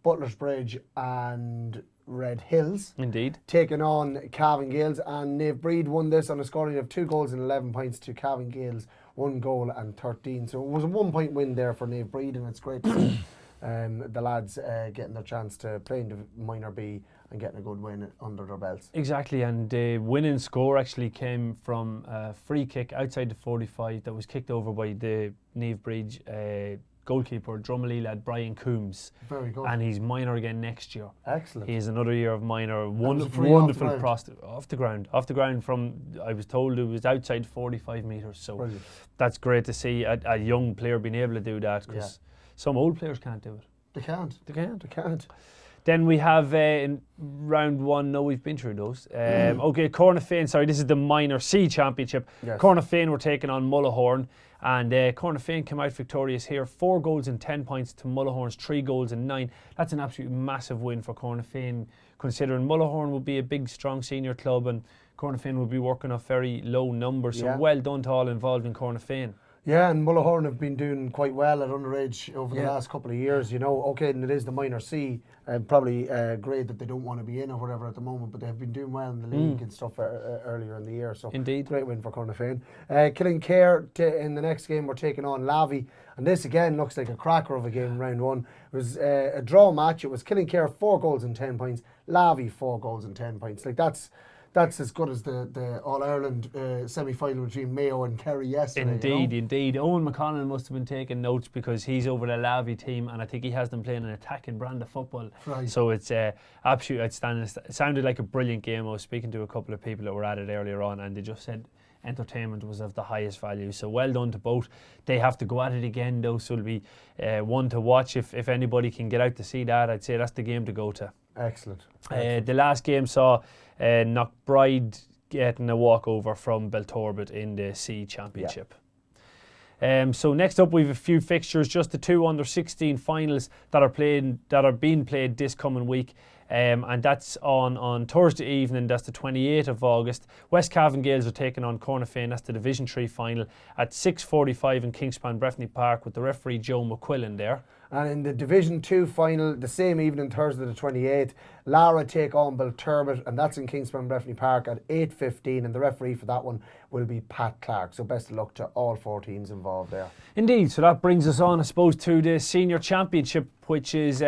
Butler's Bridge and Red Hills. Indeed. Taking on Cavan Gales, and Nave Breed won this on a scoring of 2 goals and 11 points to Cavan Gales, 1 goal and 13. So it was a 1-point win there for Nave Breed, and it's great to see the lads getting their chance to play in the Minor B and getting a good win under their belts. Exactly, and the winning score actually came from a free kick outside the 45 that was kicked over by the Nave Bridge goalkeeper, Drumley lad Brian Coombs. Very good. And he's minor again next year. Excellent. He's another year of minor. Wonderful prospect. Off the ground from, I was told it was outside 45 metres. So brilliant. That's great to see a young player being able to do that, because some old players can't do it. They can't. Then we have in round 1, no, we've been through those. Okay, Cornafane, sorry, this is the Minor C Championship. Yes. Cornafane were taking on Mullahorn, and Cornafane came out victorious here, 4 goals and 10 points to Mullahorn's 3 goals and 9. That's an absolutely massive win for Cornafane, considering Mullahorn will be a big, strong senior club, and Cornafane will be working off very low numbers. So well done to all involved in Cornafane. Yeah, and Mullahorn have been doing quite well at underage over the last couple of years. You know, okay, and it is the Minor C, probably grade that they don't want to be in or whatever at the moment, but they have been doing well in the league and stuff earlier in the year. So indeed, great win for Cornafane. Killincare in the next game we're taking on Lavey, and this again looks like a cracker of a game in round 1. It was a draw match. It was Killincare 4 goals and 10 points, Lavey 4 goals and 10 points. Like that's That's as good as the All-Ireland semi-final between Mayo and Kerry yesterday. Indeed. Owen McConnell must have been taking notes because he's over the Lavey team, and I think he has them playing an attacking brand of football. Right. So it's absolutely outstanding. It sounded like a brilliant game. I was speaking to a couple of people that were at it earlier on, and they just said entertainment was of the highest value. So well done to both. They have to go at it again though, so it'll be one to watch if anybody can get out to see that. I'd say that's the game to go to. Excellent. The last game saw Knockbride getting a walkover from Belturbet in the C Championship. So next up we have a few fixtures, just the 2 under-16 finals that are being played this coming week. And that's on Thursday evening, that's the 28th of August. West Cavan Gaels are taking on Cornafane, that's the Division 3 final, at 6:45 in Kingspan Breffni Park with the referee Joe McQuillan there. And in the Division 2 final, the same evening, Thursday the 28th, Lara take on Belturbet, and that's in Kingspan Breffni Park at 8:15, and the referee for that one will be Pat Clark. So best of luck to all 4 teams involved there. Indeed, so that brings us on, I suppose, to the Senior Championship, which is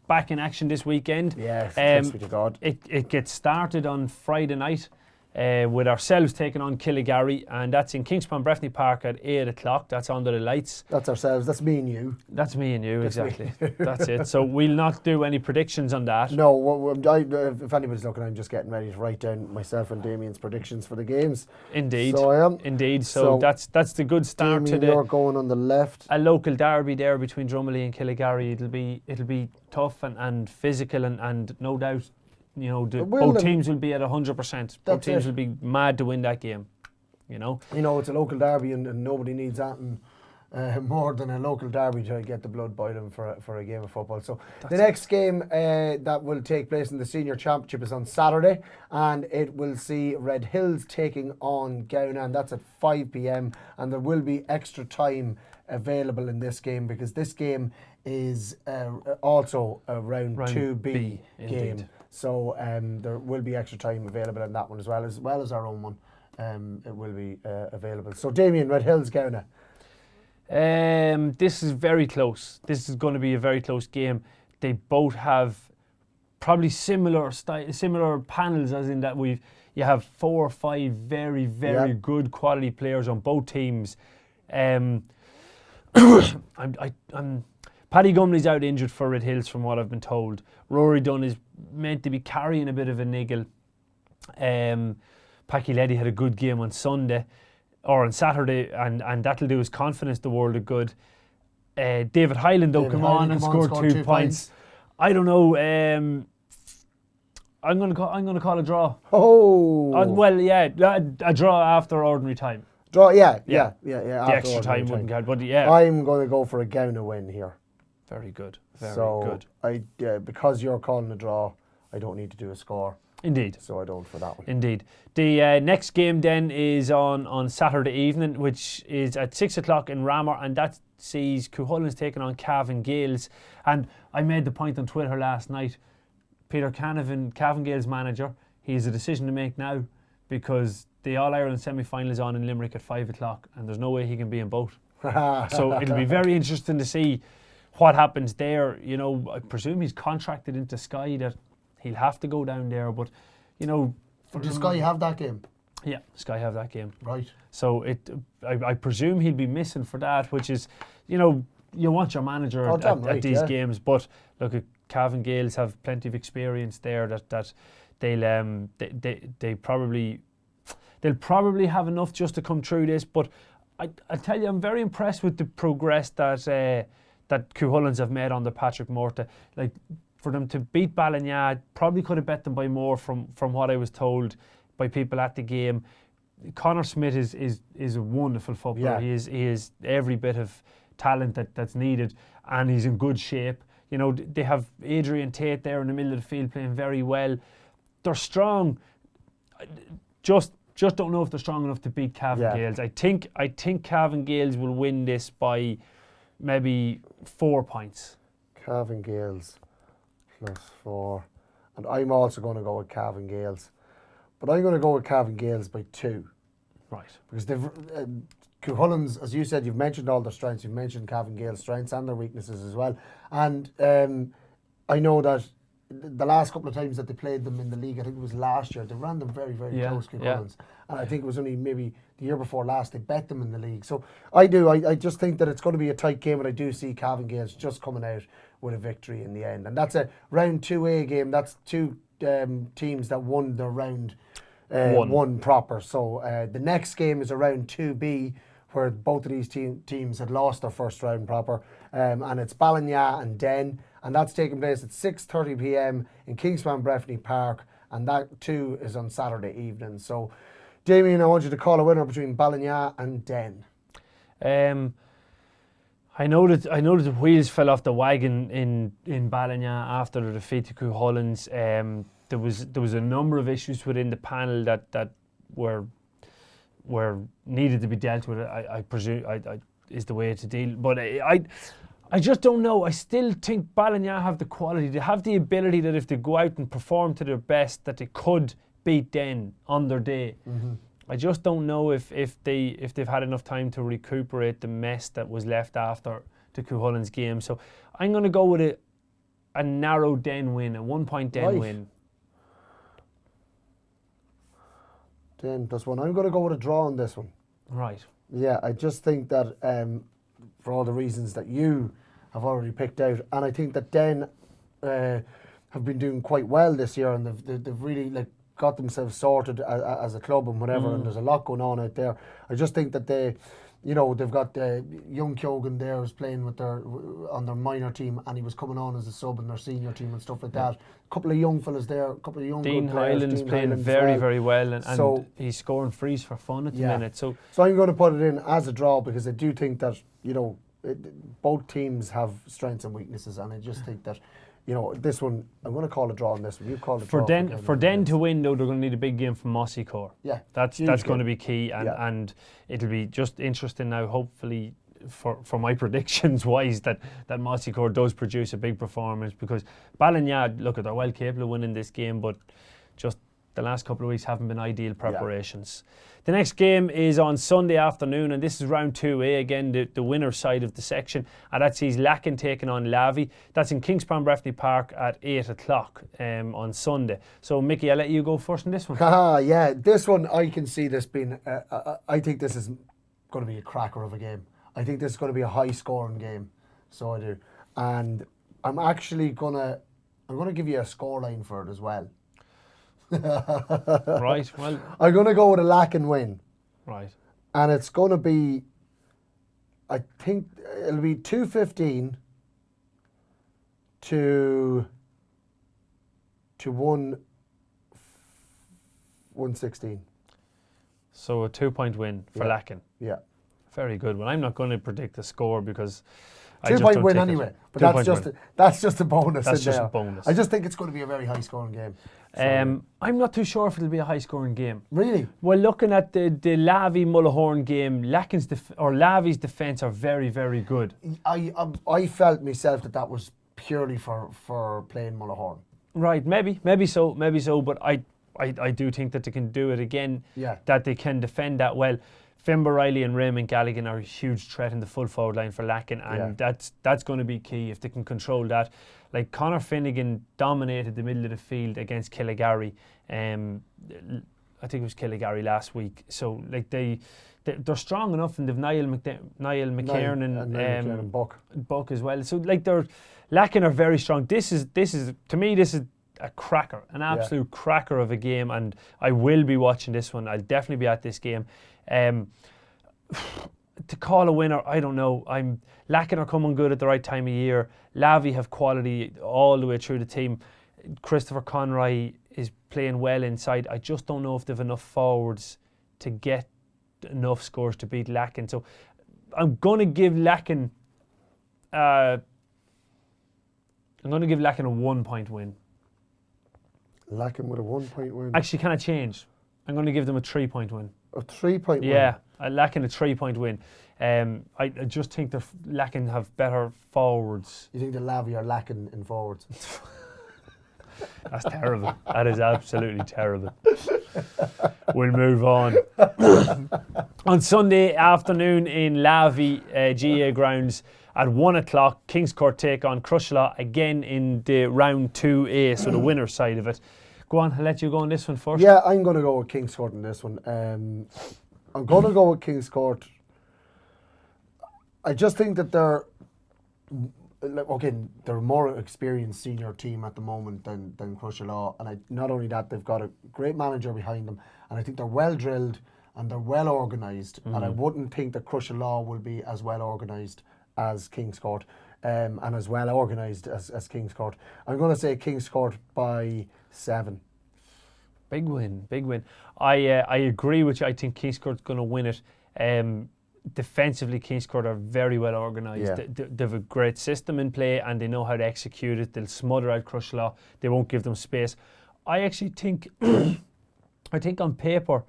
back in action this weekend. Yes, thanks be to God. It gets started on Friday night with ourselves taking on Killigarry, and that's in Kingspan Breffni Park at 8 o'clock. That's under the lights. That's ourselves, that's me and you. That's me and you, exactly. That's it. So we'll not do any predictions on that. No, if anybody's looking, I'm just getting ready to write down myself and Damien's predictions for the games. Indeed. So I am. Indeed. So that's the good start Damien, to you're going on the left. a local derby there between Drumley and Killigarry. It'll be tough and physical and no doubt, you know, both teams will be at 100%. Both teams will be mad to win that game. You know, it's a local derby and nobody needs that more than a local derby to get the blood boiling for a game of football. So the next game that will take place in the Senior Championship is on Saturday, and it will see Red Hills taking on Gowna, and that's at 5 p.m. and there will be extra time available in this game because this game is also a round 2B game. Indeed. So there will be extra time available in that one as well as our own one. It will be available. So Damien, Red Hills, Gowna. This is very close. This is going to be a very close game. They both have probably similar panels, as in that you have 4 or 5 very good quality players on both teams. Paddy Gumley's out injured for Red Hills from what I've been told. Rory Dunn is meant to be carrying a bit of a niggle. Packy Leddy had a good game on Sunday or on Saturday, and that'll do his confidence the world of good. David Hyland though came on and scored 2 points. I don't know. I'm going to call a draw. Oh. A draw after ordinary time. Draw, yeah. The extra time wouldn't count, but yeah. I'm going to go for a Gowna win here. Very good. Very good. Because you're calling a draw, I don't need to do a score. Indeed. So I don't for that one. Indeed. The next game then is on Saturday evening, which is at 6 o'clock in Ramor, and that sees Cuchulain's taking on Cavan Gaels. And I made the point on Twitter last night, Peter Canavan, Cavan Gaels manager, he has a decision to make now because the All-Ireland semi-final is on in Limerick at 5 o'clock and there's no way he can be in both. So it'll be very interesting to see what happens there. You know, I presume he's contracted into Sky that he'll have to go down there, but you know, does Sky have that game? Yeah, Sky have that game. Right. So I presume he'll be missing for that, which is, you know, you want your manager at these games, but look, Cavan Gaels have plenty of experience there that they'll probably have enough just to come through this. But I tell you, I'm very impressed with the progress that Cuchulain's have made under Patrick Morta. Like, for them to beat Ballina, probably could have bet them by more from what I was told by people at the game. Connor Smith is a wonderful footballer. Yeah. He is every bit of talent that's needed, and he's in good shape. You know, they have Adrian Tate there in the middle of the field playing very well. They're strong. Just don't know if they're strong enough to beat Cavan Gaels. I think Cavan Gaels will win this by maybe 4 points. Cavan Gaels +4, and I'm also going to go with Cavan Gaels, but I'm going to go with Cavan Gaels by 2. Right. Because they've Cuchulain's, as you said, you've mentioned all their strengths. You've mentioned Cavan Gaels' strengths and their weaknesses as well. And I know that the last couple of times that they played them in the league, I think it was last year, they ran them very, very close, Kilcullen. And I think it was only maybe the year before last they bet them in the league. So I just think that it's going to be a tight game, and I do see Cavan Gaels just coming out with a victory in the end. And that's a round 2A game. That's two teams that won their round one proper. So the next game is a round 2B, where both of these teams had lost their first round proper. And it's Ballina and Den. And that's taking place at 6:30 p.m. in Kingspan Breffni Park, and that too is on Saturday evening. So, Damien, I want you to call a winner between Ballina and Den. I know that the wheels fell off the wagon in Ballina after the defeat to Kilcullens. There was a number of issues within the panel that were needed to be dealt with. I presume is the way to deal, but I just don't know. I still think Ballina have the quality. They have the ability that if they go out and perform to their best, that they could beat Den on their day. Mm-hmm. I just don't know if they've had enough time to recuperate the mess that was left after the Kilcullen's game. So I'm going to go with a narrow Den win, a 1 point Den win. Den +1. I'm going to go with a draw on this one. Right. Yeah, I just think that for all the reasons that you have already picked out, and I think that Den have been doing quite well this year, and they've really got themselves sorted as a club and whatever, and there's a lot going on out there. I just think that they've got young Kyogan there who's playing on their minor team, and he was coming on as a sub in their senior team and stuff like that. A couple of young fellas there, a couple of young Dean good players. Hyland's playing very well, and so he's scoring frees for fun at the minute. So I'm going to put it in as a draw, because I do think that both teams have strengths and weaknesses, and I just think that this one, I'm going to call a draw on this one. You call it for Den to win, though, they're going to need a big game from Mossy Core. Yeah, that's going to be key, and it'll be just interesting now. Hopefully, for my predictions wise, that Mossy Core does produce a big performance, because Ballina, look, they're well capable of winning this game, but just the last couple of weeks haven't been ideal preparations. Yeah. The next game is on Sunday afternoon, and this is round 2A, again, the winner side of the section, and that sees Lacken taking on Lavey. That's in Kingspan Breffni Park at 8 o'clock on Sunday. So, Mickey, I'll let you go first in this one. Yeah, this one, I can see this being, I think this is going to be a cracker of a game. I think this is going to be a high-scoring game, so I do. And I'm actually going to give you a scoreline for it as well. Right, well, I'm going to go with a Lacken win. Right. And it's going to be, I think it'll be 2-15 to 1-16. So a 2 point win for Lacken. Yeah. Very good one. I'm not going to predict the score, because 2 point win anyway. But that's just a bonus. That's just a bonus. I just think it's going to be a very high scoring game. I'm not too sure if it'll be a high scoring game. Really? Well, looking at the Lavey Mullahoran game, Lavey's defence are very, very good. I felt myself that was purely for playing Mullahoran. Right, maybe so, but I do think that they can do it again. Yeah. That they can defend that well. Fimber Riley and Raymond Galligan are a huge threat in the full forward line for Lacken, and that's going to be key if they can control that. Like, Conor Finnegan dominated the middle of the field against Killigary. I think it was Killigary last week. So they're strong enough, and they've Niall McCairn and Buck as well. So Lacken are very strong. This is to me, this is a cracker, an absolute cracker of a game, and I will be watching this one. I'll definitely be at this game. To call a winner, I don't know. Lacken are coming good at the right time of year. Lavey have quality all the way through the team. Christopher Conroy is playing well inside. I just don't know if they've enough forwards to get enough scores to beat Lacken. So I'm going to give Lacken a 1 point win. Lacken with a 1 point win. Actually, can I change? I'm going to give them a 3 point win. A 3 point win? Yeah, Lacken a 3 point win. I just think that Lacken have better forwards. You think the Lavey are lacking in forwards? That's terrible. That is absolutely terrible. We'll move on. On Sunday afternoon in Lavey GAA grounds at 1 o'clock, Kingscourt take on Crushlaw again in the round 2A, so the winner's side of it. Go on, I'll let you go on this one first. Yeah, I'm going to go with Kingscourt in this one. I'm going to go with Kingscourt. I just think that they're a more experienced senior team at the moment than Crushlaw, and not only that, they've got a great manager behind them, and I think they're well drilled and they're well organised, and I wouldn't think that Crushlaw will be as well organised as Kingscourt, and as well organised as Kingscourt. I'm going to say Kingscourt by 7. Big win. I agree with you. I think Kingscourt's going to win it. Defensively, Kingscourt are very well organised. Yeah. They have a great system in play and they know how to execute it. They'll smother out Crushlaw. They won't give them space. I actually think, I think on paper,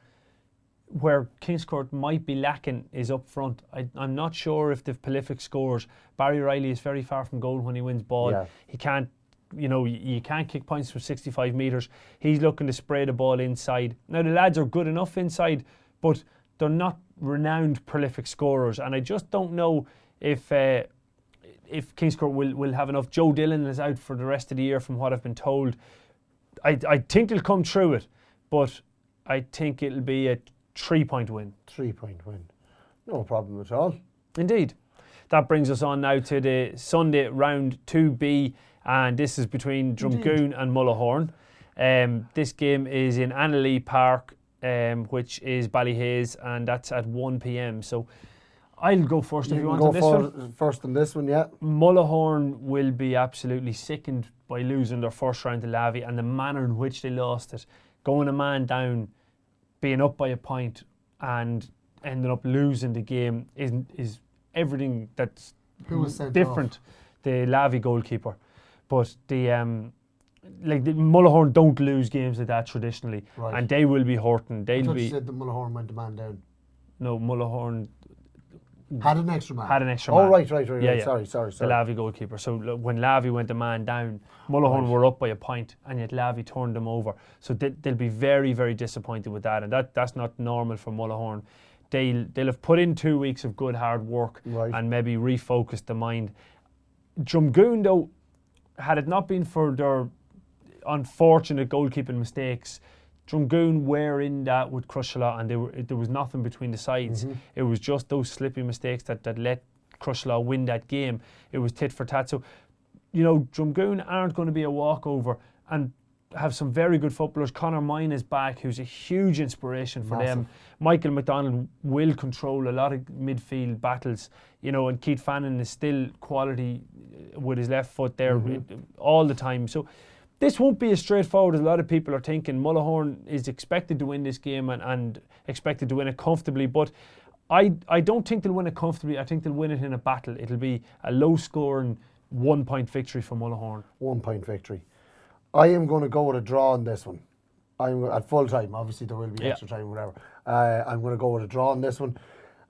where Kingscourt might be lacking is up front. I'm not sure if they've prolific scores. Barry Riley is very far from goal when he wins ball. Yeah. He can't, you can't kick points from 65 metres. He's looking to spray the ball inside. Now the lads are good enough inside, but they're not renowned prolific scorers, and I just don't know if Kingscourt will have enough. Joe Dillon is out for the rest of the year from what I've been told. I think they'll come through it, but I think it'll be a 3-point win. 3-point win. No problem at all. Indeed. That brings us on now to the Sunday round 2B, and this is between Drumgoon and Mullahoran. This game is in Annalee Park, which is Ballyhaise, and that's at 1 p.m. So I'll go first if you want on this one. First on this one, yeah. Mullahoran will be absolutely sickened by losing their first round to Lavey, and the manner in which they lost it. Going a man down, being up by a point, and ending up losing the game is everything that's different. The Lavey goalkeeper. But the Mullahoran don't lose games like that traditionally, and they will be hurting. I thought you said that Mullahoran went the man down. No, Mullahoran had an extra man. Oh, right. Yeah. Sorry. The Lavey goalkeeper. So when Lavey went the man down, Mullahoran were up by a point, and yet Lavey turned them over. So they'll be very, very disappointed with that, and that's not normal for Mullahoran. They'll have put in 2 weeks of good hard work and maybe refocused the mind. Drumgoon, though, had it not been for their unfortunate goalkeeping mistakes, Drumgoon were in that with Crushlaw, and there was nothing between the sides. It was just those slippy mistakes that let Crushlaw win that game. It was tit for tat. So, Drumgoon aren't going to be a walkover, and have some very good footballers. Conor Mine is back, who's a huge inspiration for them. Michael McDonald will control a lot of midfield battles, and Keith Fannin is still quality with his left foot there all the time. So this won't be as straightforward as a lot of people are thinking. Mullahoran is expected to win this game and expected to win it comfortably, but I don't think they'll win it comfortably. I think they'll win it in a battle. It'll be a low-scoring 1-point victory for Mullahoran. 1-point victory. I am going to go with a draw on this one. I'm at full time. Obviously, there will be extra time, whatever. I'm going to go with a draw on this one,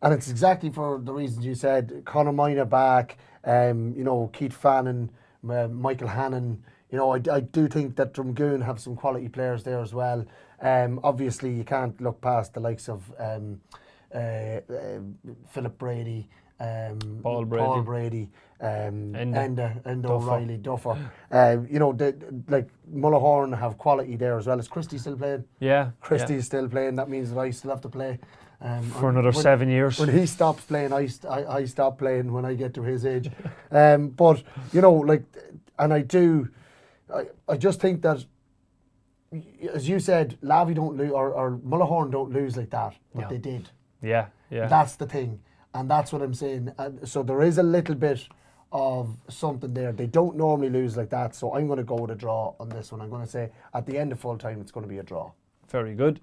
and it's exactly for the reasons you said. Conor Mina back, Keith Fannin, Michael Hannon. I do think that Drumgoon have some quality players there as well. Obviously, you can't look past the likes of Philip Brady, Paul Brady, Enda O'Reilly, Duffer. Mullahoran have quality there as well. Is Christie still playing? Yeah. Christie's still playing. That means that I still have to play. For another 7 years. When he stops playing, I stop playing when I get to his age. I just think that, as you said, Lavey don't lose, or Mullahoran don't lose like that, but they did. Yeah. That's the thing, and that's what I'm saying. So there is a little bit of something there. They don't normally lose like that, so I'm going to go with a draw on this one. I'm going to say at the end of full time, it's going to be a draw. Very good.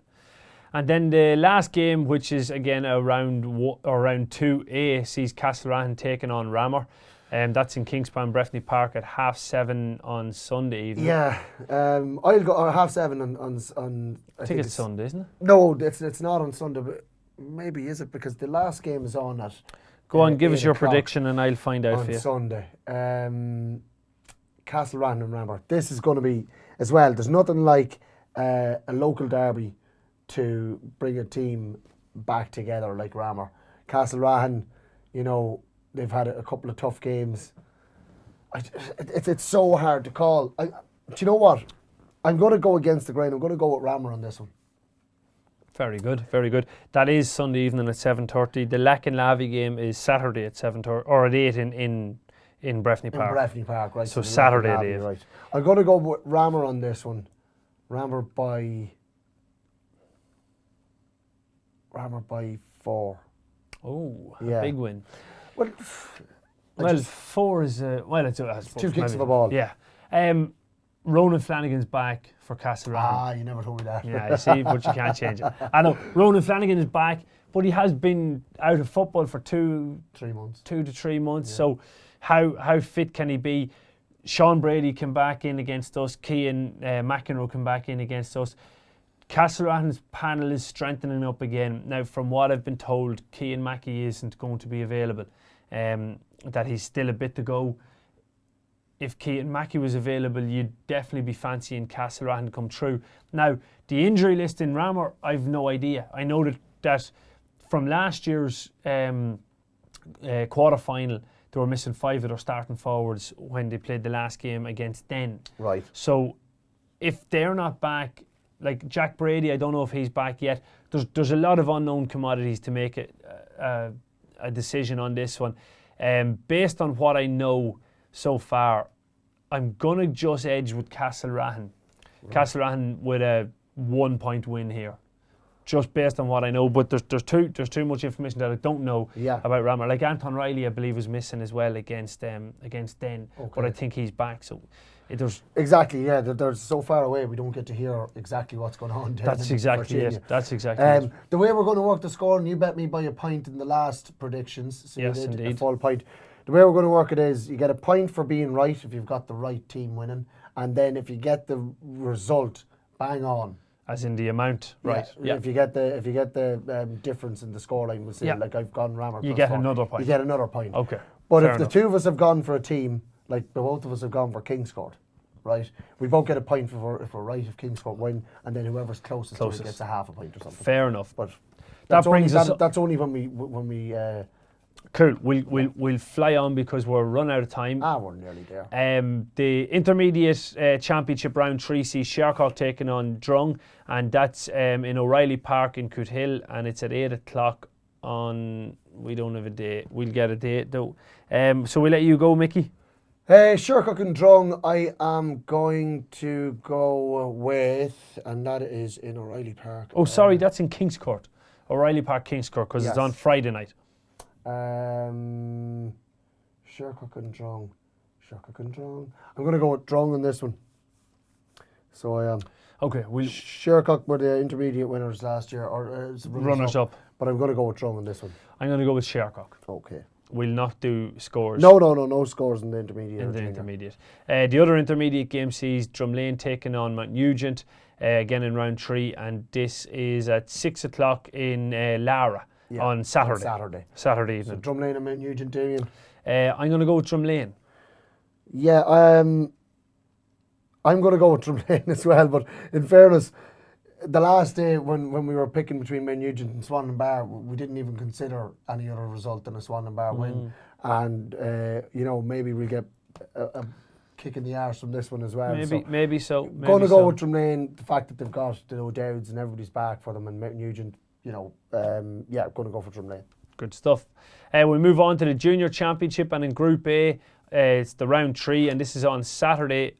And then the last game, which is again around 2A, sees Castlereagh taking on Ramor. That's in Kingspan Breffni Park at 7:30 on Sunday evening. Yeah, I'll go 7:30 on. I think it's Sunday, isn't it? No, it's not on Sunday. But maybe is it, because the last game is on at. Go on, give us your prediction, and I'll find out for you. On Sunday, Castlereagh and Ramor. This is going to be as well. There's nothing like a local derby to bring a team back together like Ramor. Castlerahan, you know, they've had a couple of tough games. It's so hard to call. Do you know what? I'm going to go against the grain. I'm going to go with Ramor on this one. Very good, very good. That is Sunday evening at 7:30. The Lack and Lavy game is Saturday at 7:30 or at 8 in Breffni Park. In Breffni Park, right. So Saturday at 8. Right. I'm going to go with Ramor on this one. Ramor by 4. Oh, Yeah. big win. Well, 4 is it's 2 kicks of a ball. Yeah. Ronan Flanagan's back for Castlerahan. You never told me that. Yeah, you see, but you can't change it. I know Ronan Flanagan is back, but he has been out of football for 2 to 3 months. Yeah. So how fit can he be? Sean Brady came back in against us. Cian McEnroe came back in against us. Castlerahan's panel is strengthening up again. Now, from what I've been told, Cian Micky isn't going to be available. That he's still a bit to go. If Cian Micky was available, you'd definitely be fancying Castlerahan come through. Now, the injury list in Ramor, I've no idea. I know that from last year's quarter-final, they were missing 5 of their starting forwards when they played the last game against Den. Right. So, if they're not back, like Jack Brady, I don't know if he's back yet. There's a lot of unknown commodities to make a decision on this one. Based on what I know so far, I'm going to just edge with Castlerahan. Right. Castlerahan with a 1-point win here. Just based on what I know, but there's too much information that I don't know about Ramor. Like Anton Riley, I believe, was missing as well against Den, but I think he's back. So there's exactly, yeah. They're so far away, we don't get to hear exactly what's going on. That's exactly it. That's exactly it. The way we're going to work the score, and you bet me by a point in the last predictions, so yes, you did indeed. a full point. The way we're going to work it is you get a point for being right if you've got the right team winning, and then if you get the result bang on. As in the amount, right? Yeah. If you get the difference in the scoreline, we'll say like I've gone Ramor. You get another point. You get another point. Okay. But if the two of us have gone for a team, like the both of us have gone for Kingscourt, right? We both get a point if we're right if Kingscourt win, and then whoever's closest to it gets a half a point or something. Fair enough. But that brings us. That's only when we. Cool. We'll fly on because we're run out of time. We're nearly there. The intermediate championship round 3 sees Shercock taking on Drung, and that's in O'Reilly Park in Coothill, and it's at 8 o'clock on. We don't have a date. We'll get a date though. So we'll let you go, Mickey. Shercock and Drung, I am going to go with, and that is in O'Reilly Park. Oh, sorry, that's in Kingscourt. O'Reilly Park, Kingscourt, because it's on Friday night. Shercock and Drung. I'm going to go with Drung on this one. So I am. Okay. Shercock were the intermediate winners last year, or runners up. But I'm going to go with Drung on this one. I'm going to go with Shercock. Okay. We'll not do scores. No scores in the intermediate. The other intermediate game sees Drumlane taking on Mount Nugent again in round 3, and this is at 6 o'clock in Lara. On Saturday. Saturday evening. So Drumlane and Mount Nugent, Damien? I'm going to go with Drumlane. Yeah, I'm going to go with Drumlane as well, but in fairness, the last day when we were picking between Mount Nugent and Swan and Bar, we didn't even consider any other result than a Swan and Bar win. And, maybe we'll get a kick in the arse from this one as well. Maybe so. Going to go with Drumlane, the fact that they've got the O'Dowds and everybody's back for them, and Mount Nugent, going to go for Drumlane. Good stuff. We move on to the Junior Championship, and in Group A, it's the round 3, and this is on Saturday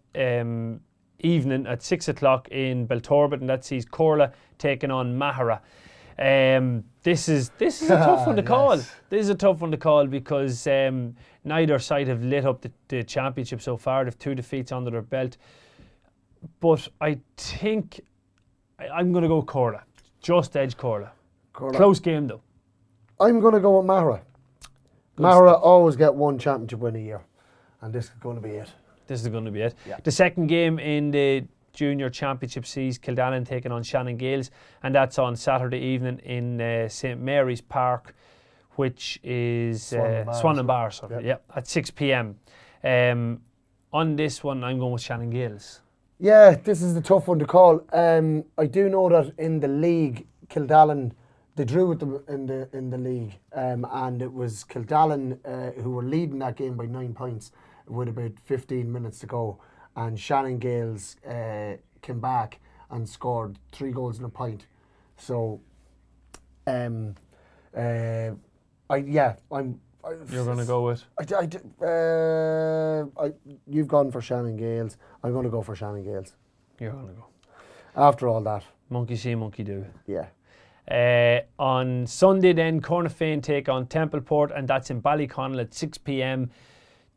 evening at 6 o'clock in Belturbet, and that sees Corla taking on Mahara. This is a tough one to call. This is a tough one to call because neither side have lit up the championship so far. They've 2 defeats under their belt. But I think I'm going to go Corla. Just edge Corla. Close game though. I'm going to go with Mahara. Mahara always get one championship win a year, and this is going to be it. Yeah. The second game in the Junior Championship sees Kildannon taking on Shannon Gales, and that's on Saturday evening in St Mary's Park, which is Swan and Bar, at 6 p.m. On this one, I'm going with Shannon Gales. Yeah, this is the tough one to call. I do know that in the league, Kildallan They drew with them in the league, and it was Kildallan who were leading that game by 9 points with about 15 minutes to go, and Shannon Gales came back and scored 3 goals and a point. So, I'm. You're going to go with? You've gone for Shannon Gales. I'm going to go for Shannon Gales. You're going to go. After all that. Monkey see, monkey do. Yeah. On Sunday then, Cornafane take on Templeport, and that's in Ballyconnell at 6 p.m.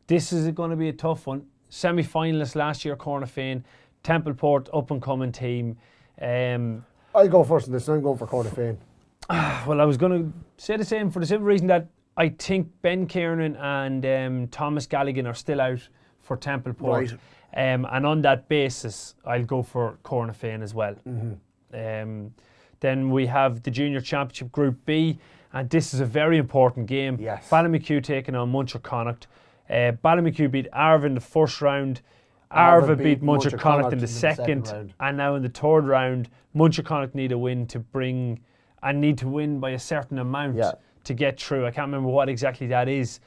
This is going to be a tough one. Semi-finalists last year, Cornafane. Templeport, up-and-coming team. I'll go first in this. I'm going for Cornafane. Well, I was going to say the same for the simple reason that I think Ben Kiernan and Thomas Galligan are still out for Templeport. Right. And on that basis, I'll go for Cornafane as well. Mm-hmm. Then we have the Junior Championship Group B, and this is a very important game. Yes. Ballymacue taking on Muncher Connacht. Ballymacue beat Arva in the first round. Arva beat Muncher Connacht in the second round. And now in the third round, Muncher Connacht need a win need to win by a certain amount to get through. I can't remember what exactly that is.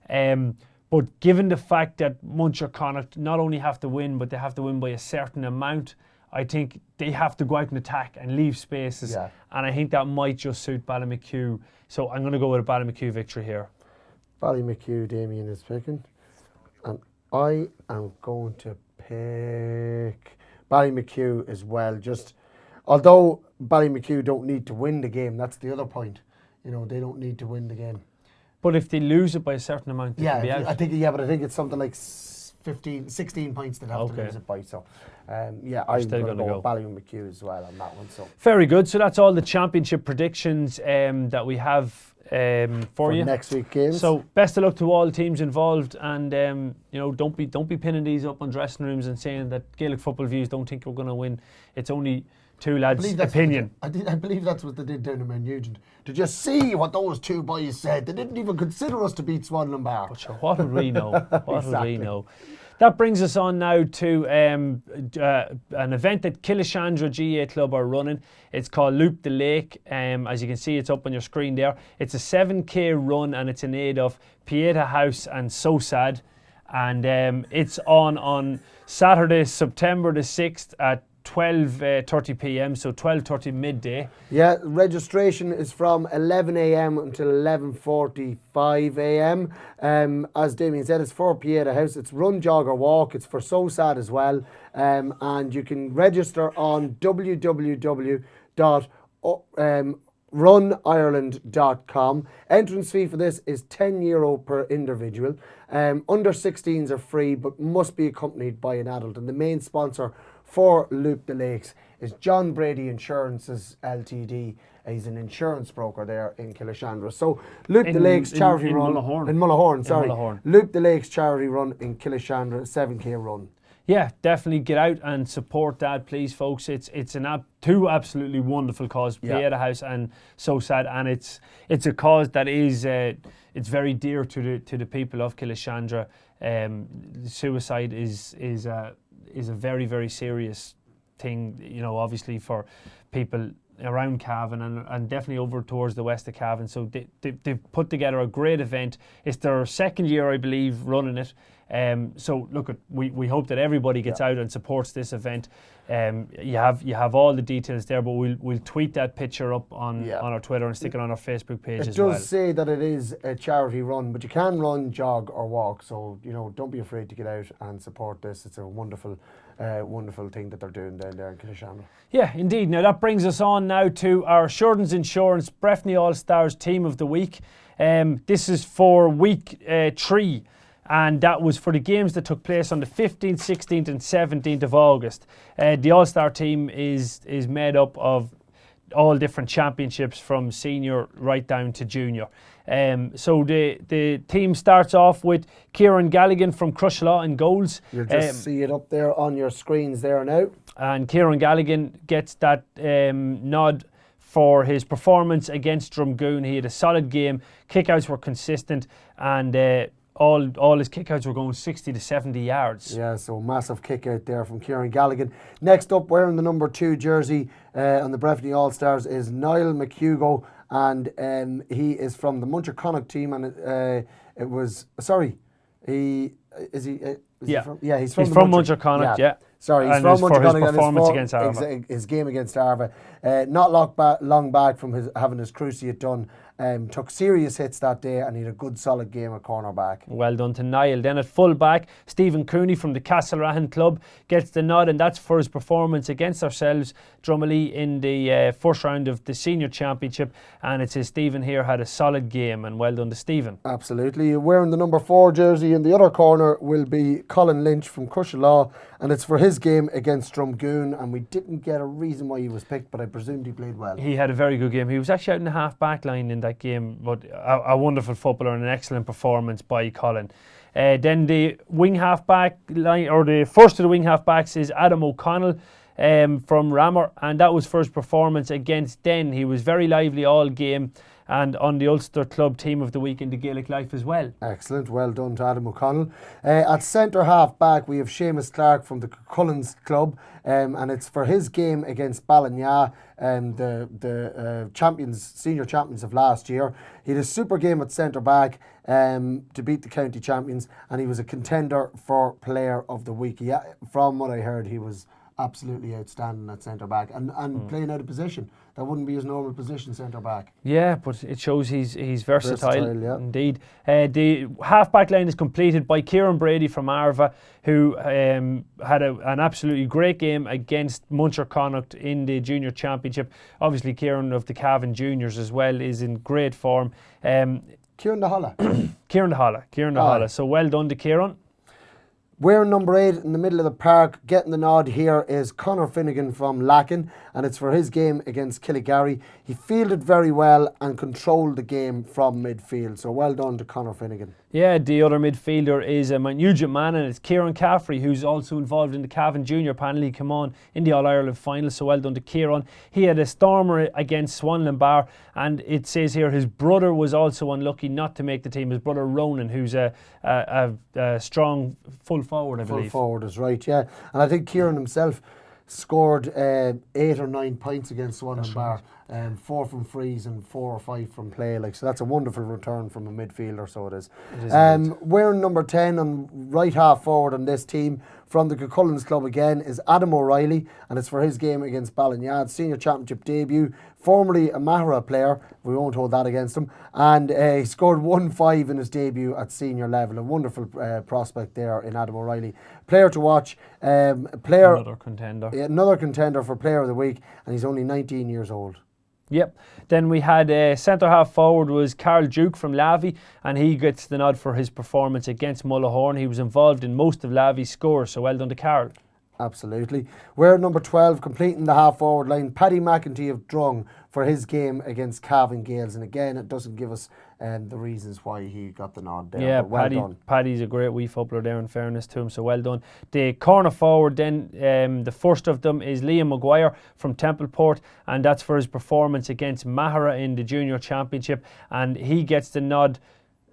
But given the fact that Muncher Connacht not only have to win, but they have to win by a certain amount, I think they have to go out and attack and leave spaces. Yeah. And I think that might just suit Ballymacue. So I'm going to go with a Ballymacue victory here. Ballymacue, Damien is picking. And I am going to pick Ballymacue as well. Although Ballymacue don't need to win the game, that's the other point. They don't need to win the game. But if they lose it by a certain amount, they can be out. I think it's something like 16 points they'd have to lose it by. So, I'm going to go Ballymacue as well on that one. So very good. So that's all the championship predictions that we have for you next week games. So best of luck to all teams involved, and don't be pinning these up on dressing rooms and saying that Gaelic Football Views don't think we're going to win. It's only two lads' opinion. I believe that's what they did down in Mount Nugent. Did you see what those two boys said? They didn't even consider us to beat Swanland Bar. But sure, what would we know? What would we know? That brings us on now to an event that Killishandra GAA Club are running. It's called Loop the Lake. As you can see, it's up on your screen there. It's a 7k run, and it's in aid of Pieta House and So Sad. And it's on Saturday, September the 6th at 12:30 p.m, so 12:30 midday. Yeah, registration is from 11 a.m. until 11:45 a.m. As Damien said, it's for Pieta House. It's run, jog or walk. It's for So Sad as well. And you can register on www.runireland.com. Entrance fee for this is €10 per individual. Under 16s are free, but must be accompanied by an adult. And the main sponsor for Loop the Lakes is John Brady Insurance's Ltd. He's an insurance broker there in Killishandra. So Loop the Lakes charity run in Mullahoran. Loop the Lakes charity run in Killishandra, 7k run. Yeah, definitely get out and support that, please, folks. It's two absolutely wonderful causes, Pieta House and So Sad, and it's a cause that is it's very dear to the people of Killishandra. Suicide is a very, very serious thing, obviously for people around Cavan and definitely over towards the west of Cavan. So they've put together a great event. It's their second year, I believe, running it. So look, we hope that everybody gets out and supports this event. You have all the details there, but we'll tweet that picture up on our Twitter and stick it on our Facebook page as well. It does say that it is a charity run, but you can run, jog or walk. So don't be afraid to get out and support this. It's a wonderful thing that they're doing down there in Killishandra. Yeah, indeed. Now that brings us on now to our Sheridan Insurance Breffni All-Stars Team of the Week. This is for week 3. And that was for the games that took place on the 15th, 16th and 17th of August. The All-Star team is made up of all different championships from senior right down to junior. So the team starts off with Kieran Galligan from Crushlaw in goals. You'll just see it up there on your screens there now. And Kieran Galligan gets that nod for his performance against Drumgoon. He had a solid game. Kickouts were consistent, and all his kickouts were going 60 to 70 yards. Yeah, so massive kick out there from Kieran Galligan. Next up, wearing the number 2 jersey on the Breffni All-Stars is Niall McHugo, and he is from the Muncher Connacht team, and it was, sorry, he's from Muncher Connacht, yeah. Sorry, he's and from for Muncher his Connacht, performance against Arva. His game against Arva. Not long back from having his cruciate done. Took serious hits that day, and he had a good solid game at cornerback. Well done to Niall. Then at full back, Stephen Cooney from the Castlerahan club gets the nod, and that's for his performance against ourselves, Drummondley, in the first round of the senior championship. And it says Stephen here had a solid game, and well done to Stephen. Absolutely. Wearing the number 4 jersey in the other corner will be Colin Lynch from Cushillaw, and it's for his game against Drumgoon, and we didn't get a reason why he was picked, but I presumed he played well. He had a very good game. He was actually out in the half-back line in that game, but a wonderful footballer and an excellent performance by Colin. Then the wing half-back line, or the first of the wing half-backs, is Adam O'Connell from Rammer, and that was for his performance against Den. He was very lively all game, and on the Ulster Club Team of the Week in the Gaelic Life as well. Excellent, well done to Adam O'Connell. At centre half back we have Seamus Clark from the Cullens Club, and it's for his game against Ballina, the champions, senior champions of last year. He had a super game at centre back to beat the county champions, and he was a contender for Player of the Week. From what I heard, he was absolutely outstanding at centre back and playing out of position. That wouldn't be his normal position, centre back. Yeah, but it shows he's versatile yeah. indeed. The half back line is completed by Kieran Brady from Arva, who had an absolutely great game against Muncher Connacht in the junior championship. Obviously, Kieran of the Cavan Juniors as well is in great form. Kieran de Holla. Kieran de Holla. So well done to Kieran. Wearing number 8 in the middle of the park, getting the nod here is Conor Finnegan from Lacken, and it's for his game against Killygarry. He fielded very well and controlled the game from midfield, so well done to Conor Finnegan. Yeah, the other midfielder is a Nugent man, and it's Kieran Caffrey, who's also involved in the Cavan Junior panel. He came on in the All-Ireland final, so well done to Kieran. He had a stormer against Swanland Bar, and it says here his brother was also unlucky not to make the team. His brother Ronan, who's a strong full forward, I believe. Full forward is right, yeah. And I think Kieran himself scored 8 or 9 points against Swanland Bar. 4 from frees and 4 or 5 from play, so that's a wonderful return from a midfielder, so it is. Wearing number 10 on right half forward on this team from the Cullens Club again is Adam O'Reilly, and it's for his game against Ballinyard, senior championship debut, formerly a Mahara player, we won't hold that against him, and he scored 1-5 in his debut at senior level. A wonderful prospect there in Adam O'Reilly. Player to watch, another contender for Player of the Week, and he's only 19 years old. Yep. Then we had centre half forward was Carl Duke from Lavey, and he gets the nod for his performance against Mullahorn. He was involved in most of Lavey's scores, so well done to Carl. Absolutely. We're number 12, completing the half forward line, Paddy McEntee of Drung for his game against Cavan Gales, and again it doesn't give us the reasons why he got the nod there. Yeah, well done. Paddy's a great wee footballer there, in fairness to him, so well done. The corner forward then, the first of them is Liam Maguire from Templeport, and that's for his performance against Mahara in the junior championship, and he gets the nod.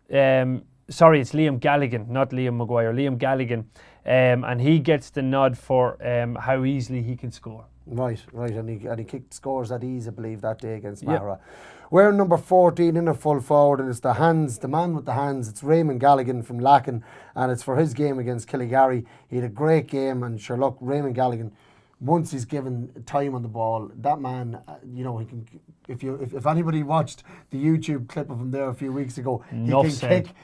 Sorry, it's Liam Galligan, not Liam Maguire, Liam Galligan, and he gets the nod for how easily he can score. Right, and he kicked scores at ease, I believe, that day against Mahara. We're number 14 in a full forward, and it's the man with the hands. It's Raymond Galligan from Lacken, and it's for his game against Killygarry. He had a great game, and sure, look, Raymond Galligan, once he's given time on the ball, that man, he can. If anybody watched the YouTube clip of him there a few weeks ago,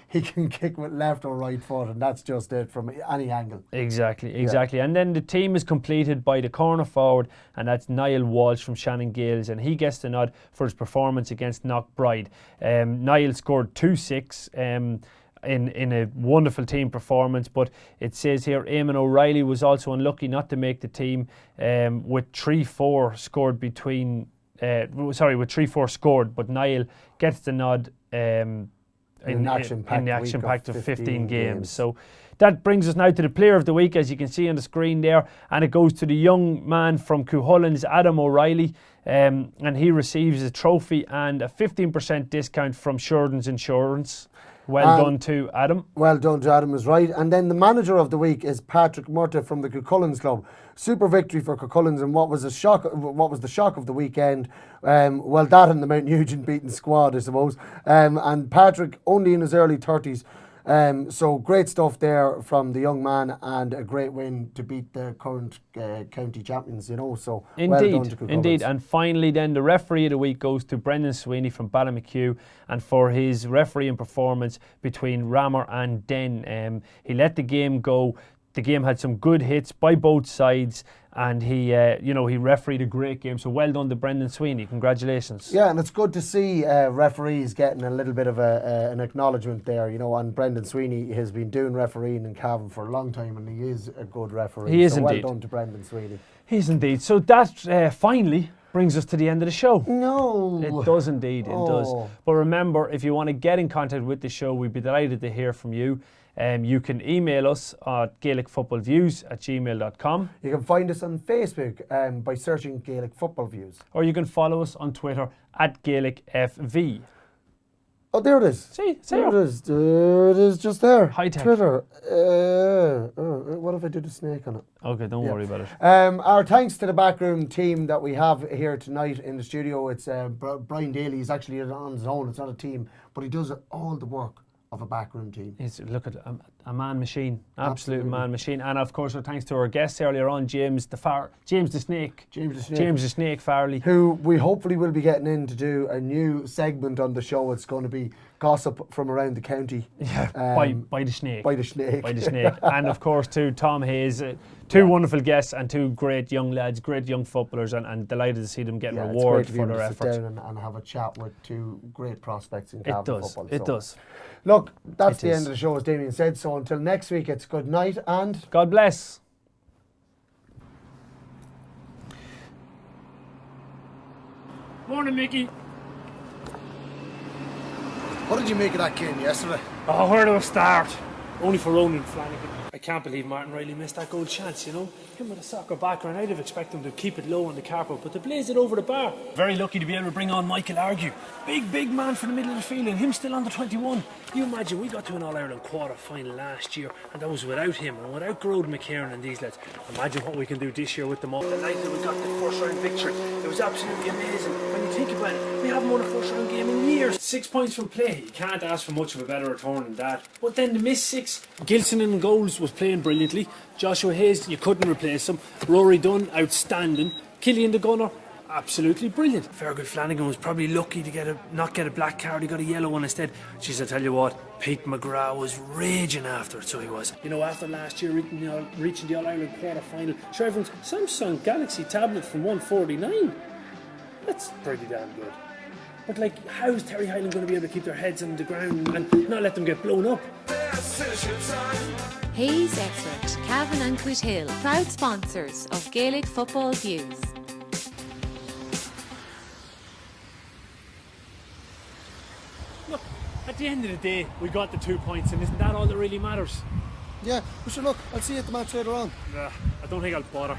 he can kick with left or right foot, and that's just it from any angle. Exactly. And then the team is completed by the corner forward, and that's Niall Walsh from Shannon Gales, and he gets the nod for his performance against Knockbride. Niall scored 2-6. In a wonderful team performance, but it says here Eamon O'Reilly was also unlucky not to make the team with 3-4 scored with 3-4 scored, but Niall gets the nod in the action-packed of 15 games. So that brings us now to the Player of the Week, as you can see on the screen there, and it goes to the young man from Cuchulainn, Adam O'Reilly, and he receives a trophy and a 15% discount from Sheridan Insurance. Well done to Adam. Well done to Adam is right. And then the manager of the week is Patrick Murta from the Cucullins Club. Super victory for Cucullins, and what was the shock of the weekend? Well, that and the Mount Nugent beating squad, I suppose. And Patrick only in his early 30s. So great stuff there from the young man, and a great win to beat the current county champions, you know. So indeed, well done to Cucullins. Indeed. And finally then the referee of the week goes to Brendan Sweeney from Ballymacue, and for his refereeing performance between Ramor and Den. He let the game go. The game had some good hits by both sides, and he refereed a great game. So well done to Brendan Sweeney. Congratulations. Yeah, and it's good to see referees getting a little bit of an acknowledgement there, you know. And Brendan Sweeney has been doing refereeing in Cavan for a long time, and he is a good referee. He is so indeed. Well done to Brendan Sweeney. He is indeed. So that finally brings us to the end of the show. No. It does indeed, it does. But remember, if you want to get in contact with the show, we'd be delighted to hear from you. You can email us at GaelicFootballViews@gmail.com. You can find us on Facebook by searching Gaelic Football Views. Or you can follow us on Twitter at GaelicFV. Oh, there it is. See there it is. There it is, just there. High tech. Twitter. What if I do the snake on it? Okay, don't worry about it. Our thanks to the backroom team that we have here tonight in the studio. It's Brian Daly. He's actually on his own. It's not a team, but he does all the work of a backroom team. Look at a man machine, absolute man machine. And of course, our thanks to our guests earlier on, James the Snake Farrelly, who we hopefully will be getting in to do a new segment on the show. It's going to be gossip from around the county. Yeah, by the snake. By the snake. By the snake. And of course to Tom Hayes, two wonderful guests and two great young lads, great young footballers, and delighted to see them getting reward for their efforts. Sit down and have a chat with two great prospects in Cavan football. It does. Look, that's the end of the show, as Damien said. So until next week, it's good night and God bless. Morning, Mickey. What did you make of that game yesterday? Oh, where do I start? Only for Ronan Flanagan. I can't believe Martin Riley missed that goal chance, you know. Him with a soccer background, I'd have expected him to keep it low on the carpet, but they blazed it over the bar. Very lucky to be able to bring on Michael Argue. Big man for the middle of the field, and him still under 21. You imagine, we got to an All-Ireland quarter-final last year, and that was without him, and without Grode McKiernan and these lads. Imagine what we can do this year with them all. The night that we got the first-round victory, it was absolutely amazing. When you think about it, we haven't won a first-round game in years. 6 points from play. You can't ask for much of a better return than that. But then the missed six. Gilson in goals was playing brilliantly. Joshua Hayes, you couldn't replace him. Rory Dunn, outstanding. Killian the Gunner, absolutely brilliant. Fergus Flanagan was probably lucky to not get a black card. He got a yellow one instead. Jeez, I tell you what, Pete McGrath was raging after it, so he was. You know, after last year reaching the All-Ireland quarter-final, sure, everyone's Samsung Galaxy tablet from 149. That's pretty damn good. But like, how's Terry Highland going to be able to keep their heads on the ground and not let them get blown up? Hayes Expert, Cavan and Quithill, proud sponsors of Gaelic Football Views. Look, at the end of the day, we got the 2 points, and isn't that all that really matters? Yeah, but sure, look, I'll see you at the match later on. I don't think I'll bother.